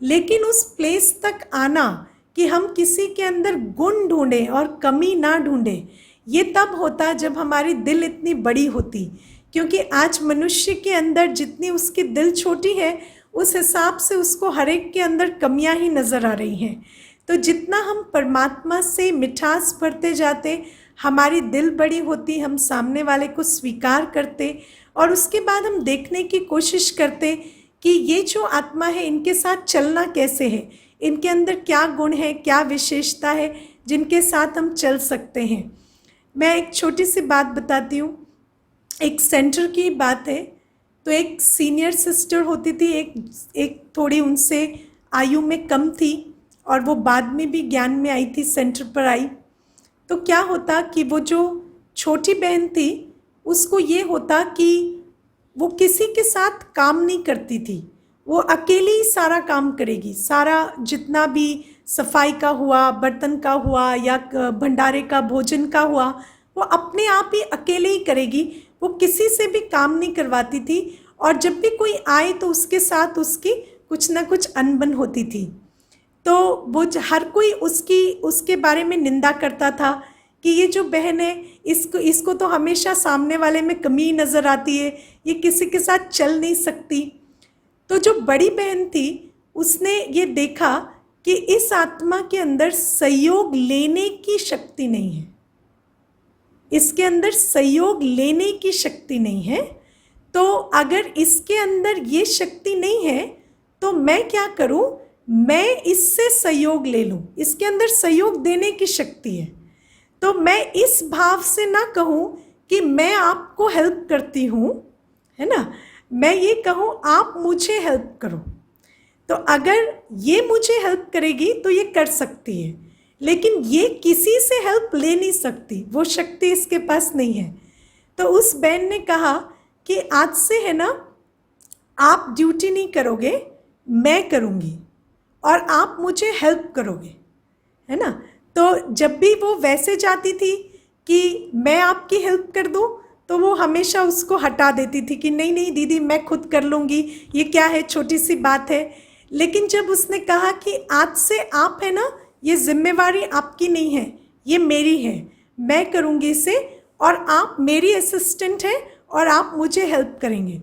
लेकिन उस प्लेस तक आना कि हम किसी के अंदर गुण ढूंढें और कमी ना ढूंढें, ये तब होता जब हमारी दिल इतनी बड़ी होती। क्योंकि आज मनुष्य के अंदर जितनी उसकी दिल छोटी है, उस हिसाब से उसको हर एक के अंदर कमियां ही नज़र आ रही हैं। तो जितना हम परमात्मा से मिठास भरते जाते, हमारी दिल बड़ी होती, हम सामने वाले को स्वीकार करते और उसके बाद हम देखने की कोशिश करते कि ये जो आत्मा है इनके साथ चलना कैसे है, इनके अंदर क्या गुण है, क्या विशेषता है जिनके साथ हम चल सकते हैं। मैं एक छोटी सी बात बताती हूँ। एक सेंटर की बात है। तो एक सीनियर सिस्टर होती थी, एक थोड़ी उनसे आयु में कम थी और वो बाद में भी ज्ञान में आई थी, सेंटर पर आई। तो क्या होता कि वो जो छोटी बहन थी उसको ये होता कि वो किसी के साथ काम नहीं करती थी, वो अकेली ही सारा काम करेगी। सारा जितना भी सफाई का हुआ, बर्तन का हुआ या भंडारे का, भोजन का हुआ, वो अपने आप ही अकेले ही करेगी। वो किसी से भी काम नहीं करवाती थी। और जब भी कोई आए तो उसके साथ उसकी कुछ ना कुछ अनबन होती थी। तो वो हर कोई उसके बारे में निंदा करता था कि ये जो बहन है, इसको तो हमेशा सामने वाले में कमी नज़र आती है, ये किसी के साथ चल नहीं सकती। तो जो बड़ी बहन थी उसने ये देखा कि इस आत्मा के अंदर सहयोग लेने की शक्ति नहीं है, इसके अंदर सहयोग लेने की शक्ति नहीं है। तो अगर इसके अंदर ये शक्ति नहीं है तो मैं क्या करूं, मैं इससे सहयोग ले लूं। इसके अंदर सहयोग देने की शक्ति है। तो मैं इस भाव से ना कहूं कि मैं आपको हेल्प करती हूं, है ना, मैं ये कहूं आप मुझे हेल्प करो। तो अगर ये मुझे हेल्प करेगी तो ये कर सकती है, लेकिन ये किसी से हेल्प ले नहीं सकती, वो शक्ति इसके पास नहीं है। तो उस बहन ने कहा कि आज से है ना, आप ड्यूटी नहीं करोगे, मैं करूँगी और आप मुझे हेल्प करोगे, है ना। तो जब भी वो वैसे जाती थी कि मैं आपकी हेल्प कर दूँ, तो वो हमेशा उसको हटा देती थी कि नहीं नहीं दीदी मैं खुद कर लूँगी, ये क्या है, छोटी सी बात है। लेकिन जब उसने कहा कि आज से आप है ना, ये जिम्मेवारी आपकी नहीं है, ये मेरी है, मैं करूँगी इसे और आप मेरी असिस्टेंट हैं और आप मुझे हेल्प करेंगे,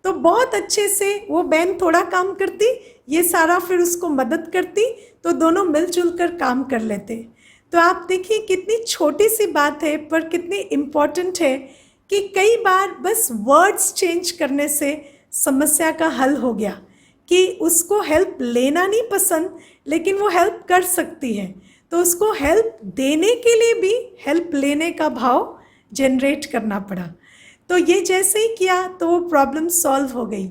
तो बहुत अच्छे से वो बहन थोड़ा काम करती, ये सारा फिर उसको मदद करती, तो दोनों मिलजुल कर काम कर लेते। तो आप देखिए कितनी छोटी सी बात है पर कितनी इम्पॉर्टेंट है कि कई बार बस वर्ड्स चेंज करने से समस्या का हल हो गया कि उसको हेल्प लेना नहीं पसंद, लेकिन वो हेल्प कर सकती है। तो उसको हेल्प देने के लिए भी हेल्प लेने का भाव जनरेट करना पड़ा। तो ये जैसे ही किया तो वो प्रॉब्लम सॉल्व हो गई।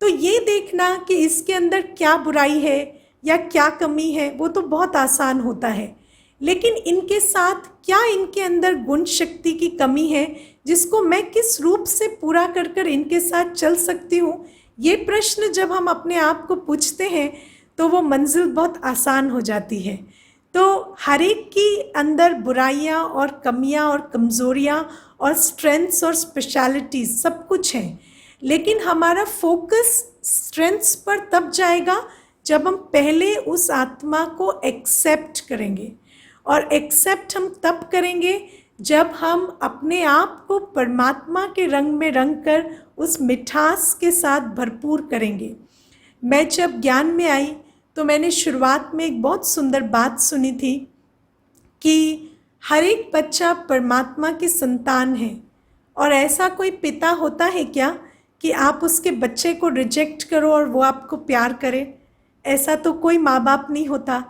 तो ये देखना कि इसके अंदर क्या बुराई है या क्या कमी है वो तो बहुत आसान होता है, लेकिन इनके साथ क्या इनके अंदर गुण शक्ति की कमी है जिसको मैं किस रूप से पूरा कर कर इनके साथ चल सकती हूँ, ये प्रश्न जब हम अपने आप को पूछते हैं तो वो मंजिल बहुत आसान हो जाती है। तो हर एक की अंदर बुराइयाँ और कमियाँ और कमज़ोरियाँ और स्ट्रेंथ्स और स्पेशलिटीज़ सब कुछ हैं, लेकिन हमारा फोकस स्ट्रेंथ्स पर तब जाएगा जब हम पहले उस आत्मा को एक्सेप्ट करेंगे। और एक्सेप्ट हम तब करेंगे जब हम अपने आप को परमात्मा के रंग में रंग कर उस मिठास के साथ भरपूर करेंगे। मैं जब ज्ञान में आई तो मैंने शुरुआत में एक बहुत सुंदर बात सुनी थी कि हर एक बच्चा परमात्मा की संतान है, और ऐसा कोई पिता होता है क्या कि आप उसके बच्चे को रिजेक्ट करो और वो आपको प्यार करे? ऐसा तो कोई माँ बाप नहीं होता।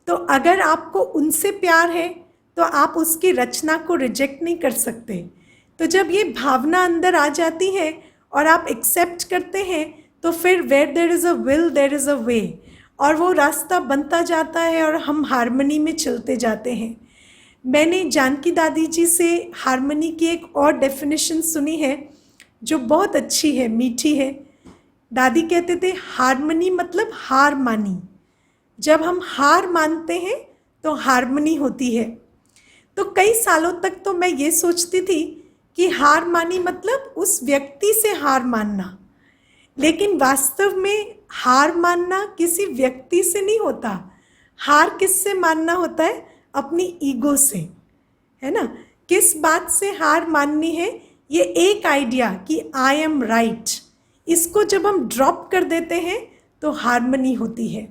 तो अगर आपको उनसे प्यार है तो आप उसकी रचना को रिजेक्ट नहीं कर सकते। तो जब ये भावना अंदर आ जाती है और आप एक्सेप्ट करते हैं तो फिर where there is a will there is a way, और वो रास्ता बनता जाता है और हम हारमनी में चलते जाते हैं। मैंने जानकी दादी जी से हारमनी की एक और डेफिनेशन सुनी है जो बहुत अच्छी है, मीठी है। दादी कहते थे हारमनी मतलब हार मानी। जब हम हार मानते हैं तो हारमनी होती है। तो कई सालों तक तो मैं ये सोचती थी कि हार मानी मतलब उस व्यक्ति से हार मानना, लेकिन वास्तव में हार मानना किसी व्यक्ति से नहीं होता। हार किससे मानना होता है? अपनी ईगो से, है ना। किस बात से हार माननी है? ये एक आइडिया कि आई एम राइट, इसको जब हम ड्रॉप कर देते हैं तो हारमनी होती है।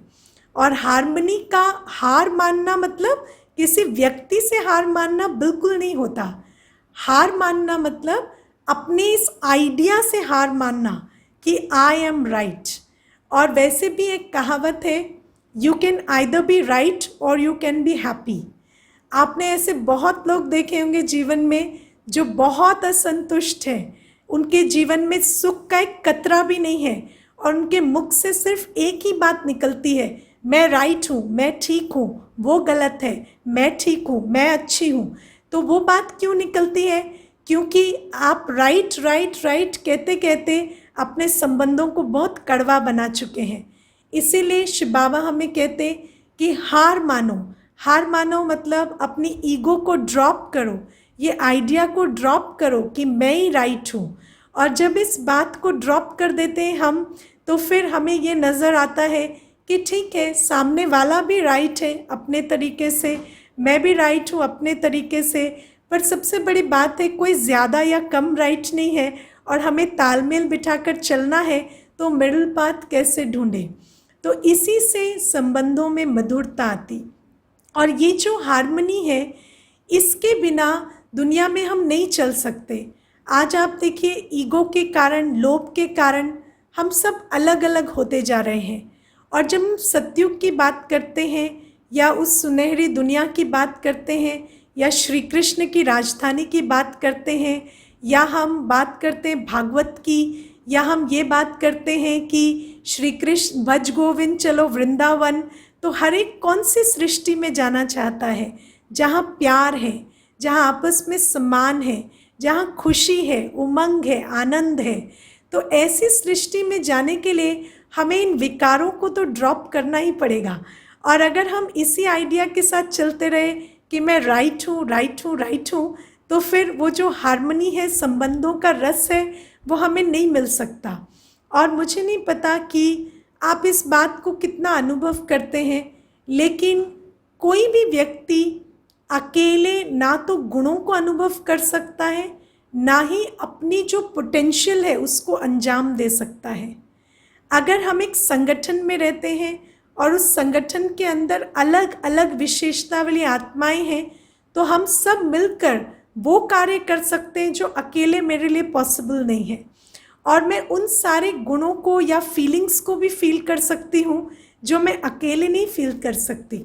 और हारमनी का हार मानना मतलब किसी व्यक्ति से हार मानना बिल्कुल नहीं होता। हार मानना मतलब अपने इस आइडिया से हार मानना कि आई एम राइट। और वैसे भी एक कहावत है, you can either be right or you can be happy. आपने ऐसे बहुत लोग देखे होंगे जीवन में जो बहुत असंतुष्ट हैं, उनके जीवन में सुख का एक कतरा भी नहीं है, और उनके मुख से सिर्फ एक ही बात निकलती है, मैं राइट हूँ, मैं ठीक हूँ, वो गलत है, मैं ठीक हूँ, मैं अच्छी हूँ। तो वो बात क्यों निकलती है? क्योंकि आप राइट राइट राइट कहते कहते अपने संबंधों को बहुत कड़वा बना चुके हैं। इसीलिए शिव बाबा हमें कहते कि हार मानो। हार मानो मतलब अपनी ईगो को ड्रॉप करो, ये आइडिया को ड्रॉप करो कि मैं ही राइट हूँ। और जब इस बात को ड्रॉप कर देते हैं हम, तो फिर हमें ये नज़र आता है कि ठीक है, सामने वाला भी राइट है अपने तरीके से, मैं भी राइट हूँ अपने तरीके से। पर सबसे बड़ी बात है, कोई ज़्यादा या कम राइट नहीं है, और हमें तालमेल बिठाकर चलना है, तो मिडिल पाथ कैसे ढूंढें? तो इसी से संबंधों में मधुरता आती। और ये जो हारमनी है, इसके बिना दुनिया में हम नहीं चल सकते। आज आप देखिए, ईगो के कारण, लोभ के कारण हम सब अलग अलग होते जा रहे हैं। और जब हम सतयुग की बात करते हैं या उस सुनहरी दुनिया की बात करते हैं या श्री कृष्ण की राजधानी की बात करते हैं, या हम बात करते हैं भागवत की, या हम ये बात करते हैं कि श्री कृष्ण भज गोविंद चलो वृंदावन, तो हर एक कौन सी सृष्टि में जाना चाहता है? जहाँ प्यार है, जहाँ आपस में सम्मान है, जहाँ खुशी है, उमंग है, आनंद है। तो ऐसी सृष्टि में जाने के लिए हमें इन विकारों को तो ड्रॉप करना ही पड़ेगा। और अगर हम इसी आइडिया के साथ चलते रहे कि मैं राइट हूँ राइट हूँ राइट हूँ, तो फिर वो जो हारमनी है, संबंधों का रस है, वो हमें नहीं मिल सकता। और मुझे नहीं पता कि आप इस बात को कितना अनुभव करते हैं, लेकिन कोई भी व्यक्ति अकेले ना तो गुणों को अनुभव कर सकता है, ना ही अपनी जो पोटेंशियल है उसको अंजाम दे सकता है। अगर हम एक संगठन में रहते हैं और उस संगठन के अंदर अलग अलग विशेषता वाली आत्माएं हैं, तो हम सब मिलकर वो कार्य कर सकते हैं जो अकेले मेरे लिए पॉसिबल नहीं है। और मैं उन सारे गुणों को या फीलिंग्स को भी फील कर सकती हूँ जो मैं अकेले नहीं फील कर सकती।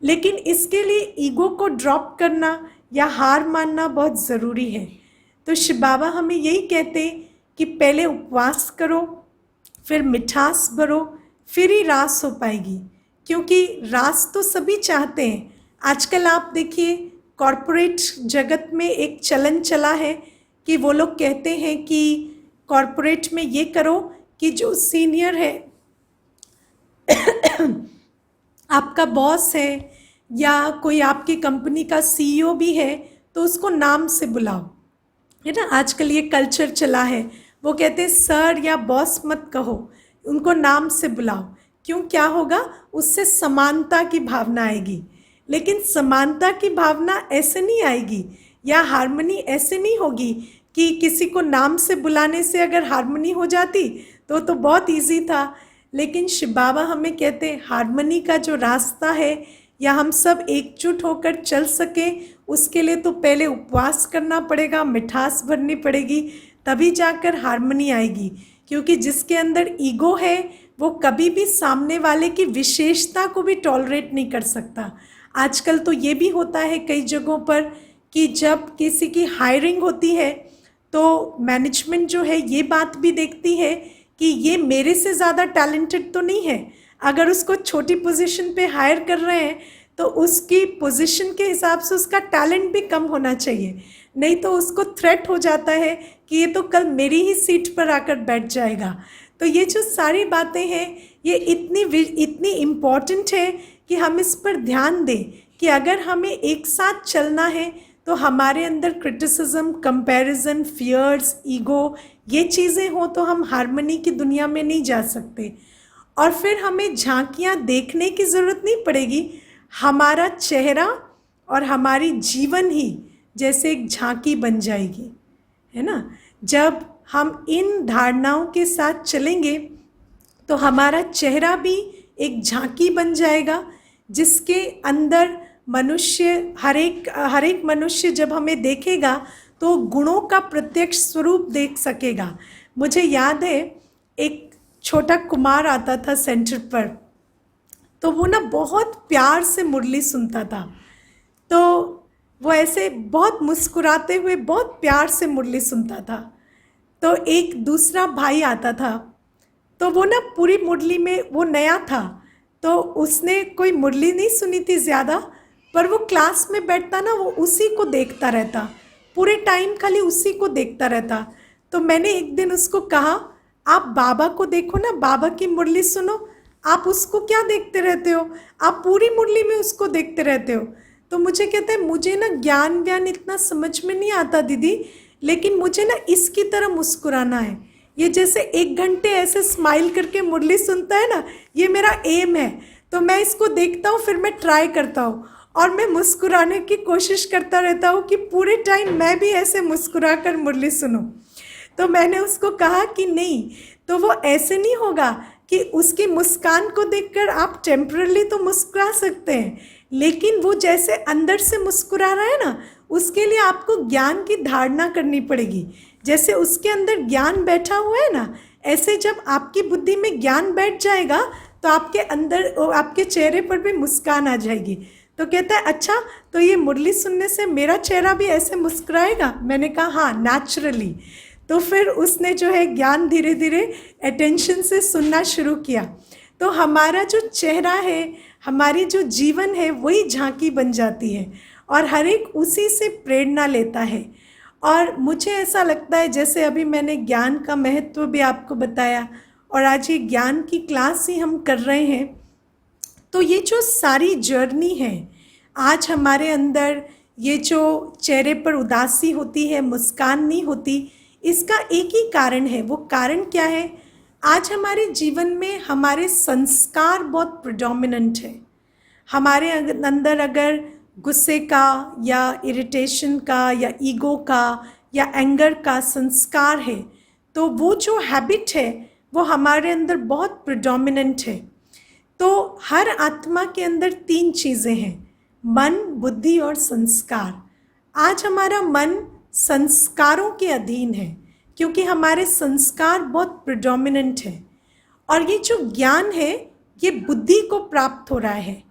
लेकिन इसके लिए ईगो को ड्रॉप करना या हार मानना बहुत ज़रूरी है। तो शिव बाबा हमें यही कहते कि पहले उपवास करो, फिर मिठास भरो, फिर ही रास हो पाएगी। क्योंकि रास तो सभी चाहते हैं। आजकल आप देखिए, कॉरपोरेट जगत में एक चलन चला है कि वो लोग कहते हैं कि कॉरपोरेट में ये करो कि जो सीनियर है आपका बॉस है या कोई आपकी कंपनी का सीईओ भी है, तो उसको नाम से बुलाओ, है ना। आजकल ये कल्चर चला है। वो कहते हैं सर या बॉस मत कहो, उनको नाम से बुलाओ। क्यों, क्या होगा, उससे समानता की भावना आएगी। लेकिन समानता की भावना ऐसे नहीं आएगी, या हार्मनी ऐसे नहीं होगी कि किसी को नाम से बुलाने से अगर हार्मनी हो जाती तो बहुत इजी था। लेकिन शिव बाबा हमें कहते हैं हार्मनी का जो रास्ता है, या हम सब एकजुट होकर चल सके, उसके लिए तो पहले उपवास करना पड़ेगा, मिठास भरनी पड़ेगी, तभी जाकर हार्मनी आएगी। क्योंकि जिसके अंदर ईगो है वो कभी भी सामने वाले की विशेषता को भी टॉलरेट नहीं कर सकता। आजकल तो ये भी होता है कई जगहों पर कि जब किसी की हायरिंग होती है तो मैनेजमेंट जो है ये बात भी देखती है कि ये मेरे से ज़्यादा टैलेंटेड तो नहीं है। अगर उसको छोटी पोजीशन पे हायर कर रहे हैं तो उसकी पोजीशन के हिसाब से उसका टैलेंट भी कम होना चाहिए, नहीं तो उसको थ्रेट हो जाता है कि ये तो कल मेरी ही सीट पर आकर बैठ जाएगा। तो ये जो सारी बातें हैं ये इतनी इम्पॉर्टेंट है कि हम इस पर ध्यान दें कि अगर हमें एक साथ चलना है तो हमारे अंदर क्रिटिसिज्म, कंपैरिजन, फियर्स, ईगो, ये चीज़ें हो तो हम हार्मनी की दुनिया में नहीं जा सकते। और फिर हमें झांकियाँ देखने की ज़रूरत नहीं पड़ेगी, हमारा चेहरा और हमारी जीवन ही जैसे एक झांकी बन जाएगी, है ना। जब हम इन धारणाओं के साथ चलेंगे तो हमारा चेहरा भी एक झांकी बन जाएगा, जिसके अंदर मनुष्य, हर एक मनुष्य जब हमें देखेगा तो गुणों का प्रत्यक्ष स्वरूप देख सकेगा। मुझे याद है एक छोटा कुमार आता था सेंटर पर, तो वो ना बहुत प्यार से मुरली सुनता था। तो वो ऐसे बहुत मुस्कुराते हुए बहुत प्यार से मुरली सुनता था। तो एक दूसरा भाई आता था, तो वो ना पूरी मुरली में, वो नया था तो उसने कोई मुरली नहीं सुनी थी ज़्यादा, पर वो क्लास में बैठता ना, वो उसी को देखता रहता, पूरे टाइम खाली उसी को देखता रहता। तो मैंने एक दिन उसको कहा, आप बाबा को देखो ना, बाबा की मुरली सुनो, आप उसको क्या देखते रहते हो, आप पूरी मुरली में उसको देखते रहते हो। तो मुझे कहते हैं मुझे ना ज्ञान व्यान इतना समझ में नहीं आता दीदी, लेकिन मुझे ना इसकी तरह मुस्कुराना है। ये जैसे 1 घंटे ऐसे स्माइल करके मुरली सुनता है ना, ये मेरा एम है। तो मैं इसको देखता हूँ, फिर मैं ट्राई करता हूँ और मैं मुस्कुराने की कोशिश करता रहता हूँ कि पूरे टाइम मैं भी ऐसे मुस्कुरा कर मुरली सुनूं। तो मैंने उसको कहा कि नहीं, तो वो ऐसे नहीं होगा कि उसकी मुस्कान को देखकर आप टेम्पररी तो मुस्कुरा सकते हैं, लेकिन वो जैसे अंदर से मुस्कुरा रहा है ना, उसके लिए आपको ज्ञान की धारणा करनी पड़ेगी। जैसे उसके अंदर ज्ञान बैठा हुआ है ना, ऐसे जब आपकी बुद्धि में ज्ञान बैठ जाएगा तो आपके अंदर, आपके चेहरे पर भी मुस्कान आ जाएगी। तो कहता है अच्छा, तो ये मुरली सुनने से मेरा चेहरा भी ऐसे मुस्कुराएगा? मैंने कहा हाँ, नेचुरली। तो फिर उसने जो है ज्ञान धीरे धीरे अटेंशन से सुनना शुरू किया। तो हमारा जो चेहरा है, हमारी जो जीवन है, वही झांकी बन जाती है और हर एक उसी से प्रेरणा लेता है। और मुझे ऐसा लगता है जैसे अभी मैंने ज्ञान का महत्व भी आपको बताया और आज ये ज्ञान की क्लास ही हम कर रहे हैं, तो ये जो सारी जर्नी है, आज हमारे अंदर ये जो चेहरे पर उदासी होती है, मुस्कान नहीं होती, इसका एक ही कारण है। वो कारण क्या है? आज हमारे जीवन में हमारे संस्कार बहुत प्रिडोमिनेंट है। हमारे अंदर अगर गुस्से का या इरिटेशन का या ईगो का या एंगर का संस्कार है, तो वो जो हैबिट है वो हमारे अंदर बहुत प्रिडोमिनेंट है। तो हर आत्मा के अंदर 3 चीज़ें हैं, मन, बुद्धि और संस्कार। आज हमारा मन संस्कारों के अधीन है क्योंकि हमारे संस्कार बहुत प्रिडोमिनेंट है। और ये जो ज्ञान है ये बुद्धि को प्राप्त हो रहा है।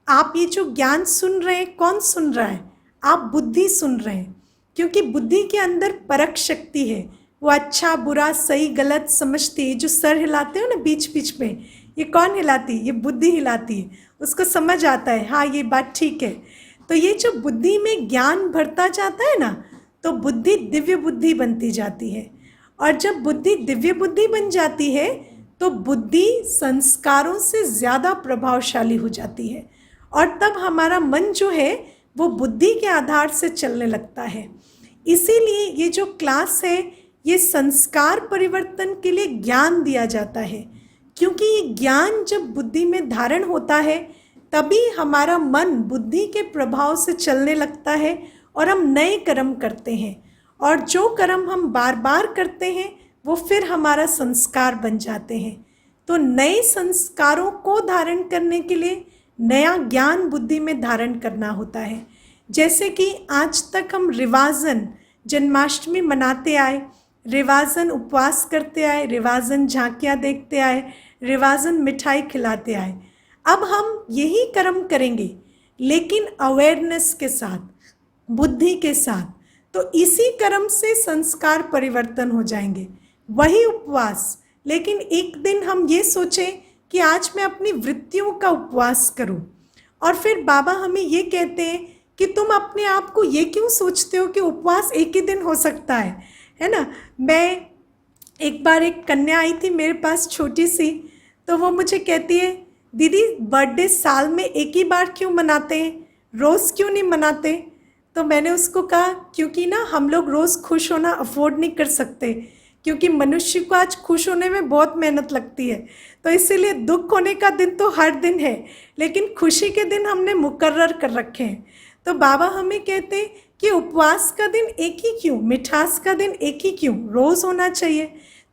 आप ये जो ज्ञान सुन रहे हैं, कौन सुन रहा है? आप बुद्धि सुन रहे हैं, क्योंकि बुद्धि के अंदर परख शक्ति है। वो अच्छा बुरा सही गलत समझती है। जो सर हिलाते हो ना बीच बीच में, ये कौन हिलाती है? ये बुद्धि हिलाती है। उसको समझ आता है हाँ ये बात ठीक है। तो ये जो बुद्धि में ज्ञान भरता जाता है ना, तो बुद्धि दिव्य बुद्धि बनती जाती है। और जब बुद्धि दिव्य बुद्धि बन जाती है तो बुद्धि संस्कारों से ज़्यादा प्रभावशाली हो जाती है और तब हमारा मन जो है वो बुद्धि के आधार से चलने लगता है। इसीलिए ये जो क्लास है ये संस्कार परिवर्तन के लिए ज्ञान दिया जाता है, क्योंकि ये ज्ञान जब बुद्धि में धारण होता है तभी हमारा मन बुद्धि के प्रभाव से चलने लगता है और हम नए कर्म करते हैं, और जो कर्म हम बार बार करते हैं वो फिर हमारा संस्कार बन जाते हैं। तो नए संस्कारों को धारण करने के लिए नया ज्ञान बुद्धि में धारण करना होता है। जैसे कि आज तक हम रिवाजन जन्माष्टमी मनाते आए, रिवाजन उपवास करते आए, रिवाजन झांकियाँ देखते आए, रिवाजन मिठाई खिलाते आए। अब हम यही कर्म करेंगे लेकिन अवेयरनेस के साथ, बुद्धि के साथ, तो इसी कर्म से संस्कार परिवर्तन हो जाएंगे। वही उपवास, लेकिन एक दिन हम ये सोचें कि आज मैं अपनी वृत्तियों का उपवास करूं, और फिर बाबा हमें ये कहते हैं कि तुम अपने आप को ये क्यों सोचते हो कि उपवास एक ही दिन हो सकता है ना। मैं एक बार, एक कन्या आई थी मेरे पास छोटी सी, तो वो मुझे कहती है, दीदी बर्थडे साल में एक ही बार क्यों मनाते हैं, रोज़ क्यों नहीं मनाते। तो मैंने उसको कहा क्योंकि ना हम लोग रोज़ खुश होना अफोर्ड नहीं कर सकते, क्योंकि मनुष्य को आज खुश होने में बहुत मेहनत लगती है, तो इसीलिए दुख होने का दिन तो हर दिन है, लेकिन खुशी के दिन हमने मुकर्रर कर रखे हैं। तो बाबा हमें कहते हैं कि उपवास का दिन एक ही क्यों, मिठास का दिन एक ही क्यों, रोज़ होना चाहिए।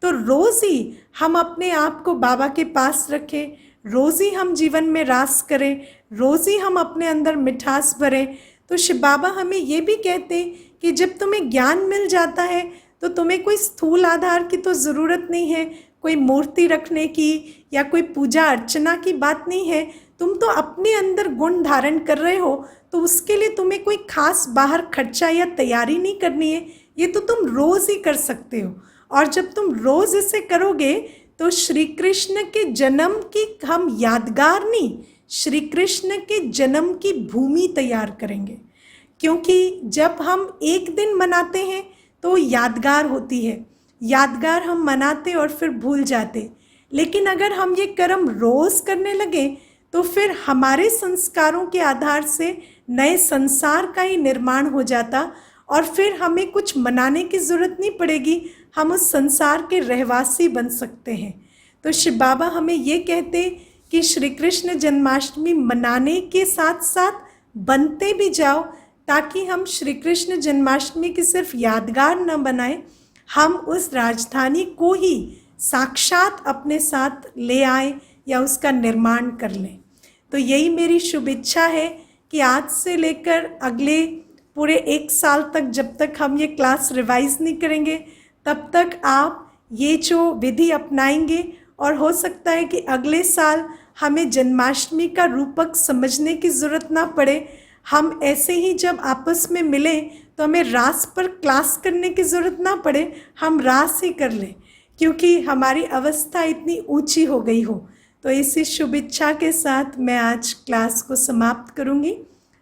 तो रोज़ ही हम अपने आप को बाबा के पास रखें, रोज़ ही हम जीवन में रास करें, रोज़ ही हम अपने अंदर मिठास भरें। तो शिव बाबा हमें ये भी कहते हैं कि जब तुम्हें ज्ञान मिल जाता है तो तुम्हें कोई स्थूल आधार की तो ज़रूरत नहीं है, कोई मूर्ति रखने की या कोई पूजा अर्चना की बात नहीं है। तुम तो अपने अंदर गुण धारण कर रहे हो, तो उसके लिए तुम्हें कोई खास बाहर खर्चा या तैयारी नहीं करनी है, ये तो तुम रोज़ ही कर सकते हो। और जब तुम रोज़ इसे करोगे तो श्री कृष्ण के जन्म की हम यादगार नहीं, श्री कृष्ण के जन्म की भूमि तैयार करेंगे। क्योंकि जब हम एक दिन मनाते हैं तो यादगार होती है, यादगार हम मनाते और फिर भूल जाते, लेकिन अगर हम ये कर्म रोज़ करने लगे तो फिर हमारे संस्कारों के आधार से नए संसार का ही निर्माण हो जाता, और फिर हमें कुछ मनाने की ज़रूरत नहीं पड़ेगी, हम उस संसार के रहवासी बन सकते हैं। तो शिव बाबा हमें ये कहते कि श्री कृष्ण जन्माष्टमी मनाने के साथ साथ बनते भी जाओ, ताकि हम श्री कृष्ण जन्माष्टमी की सिर्फ यादगार न बनाएं, हम उस राजधानी को ही साक्षात अपने साथ ले आए या उसका निर्माण कर लें। तो यही मेरी शुभ इच्छा है कि आज से लेकर अगले पूरे 1 साल तक, जब तक हम ये क्लास रिवाइज नहीं करेंगे, तब तक आप ये जो विधि अपनाएंगे, और हो सकता है कि अगले साल हमें जन्माष्टमी का रूपक समझने की ज़रूरत ना पड़े, हम ऐसे ही जब आपस में मिलें तो हमें रास पर क्लास करने की ज़रूरत ना पड़े, हम रास ही कर लें, क्योंकि हमारी अवस्था इतनी ऊंची हो गई हो। तो इसी शुभ इच्छा के साथ मैं आज क्लास को समाप्त करूंगी।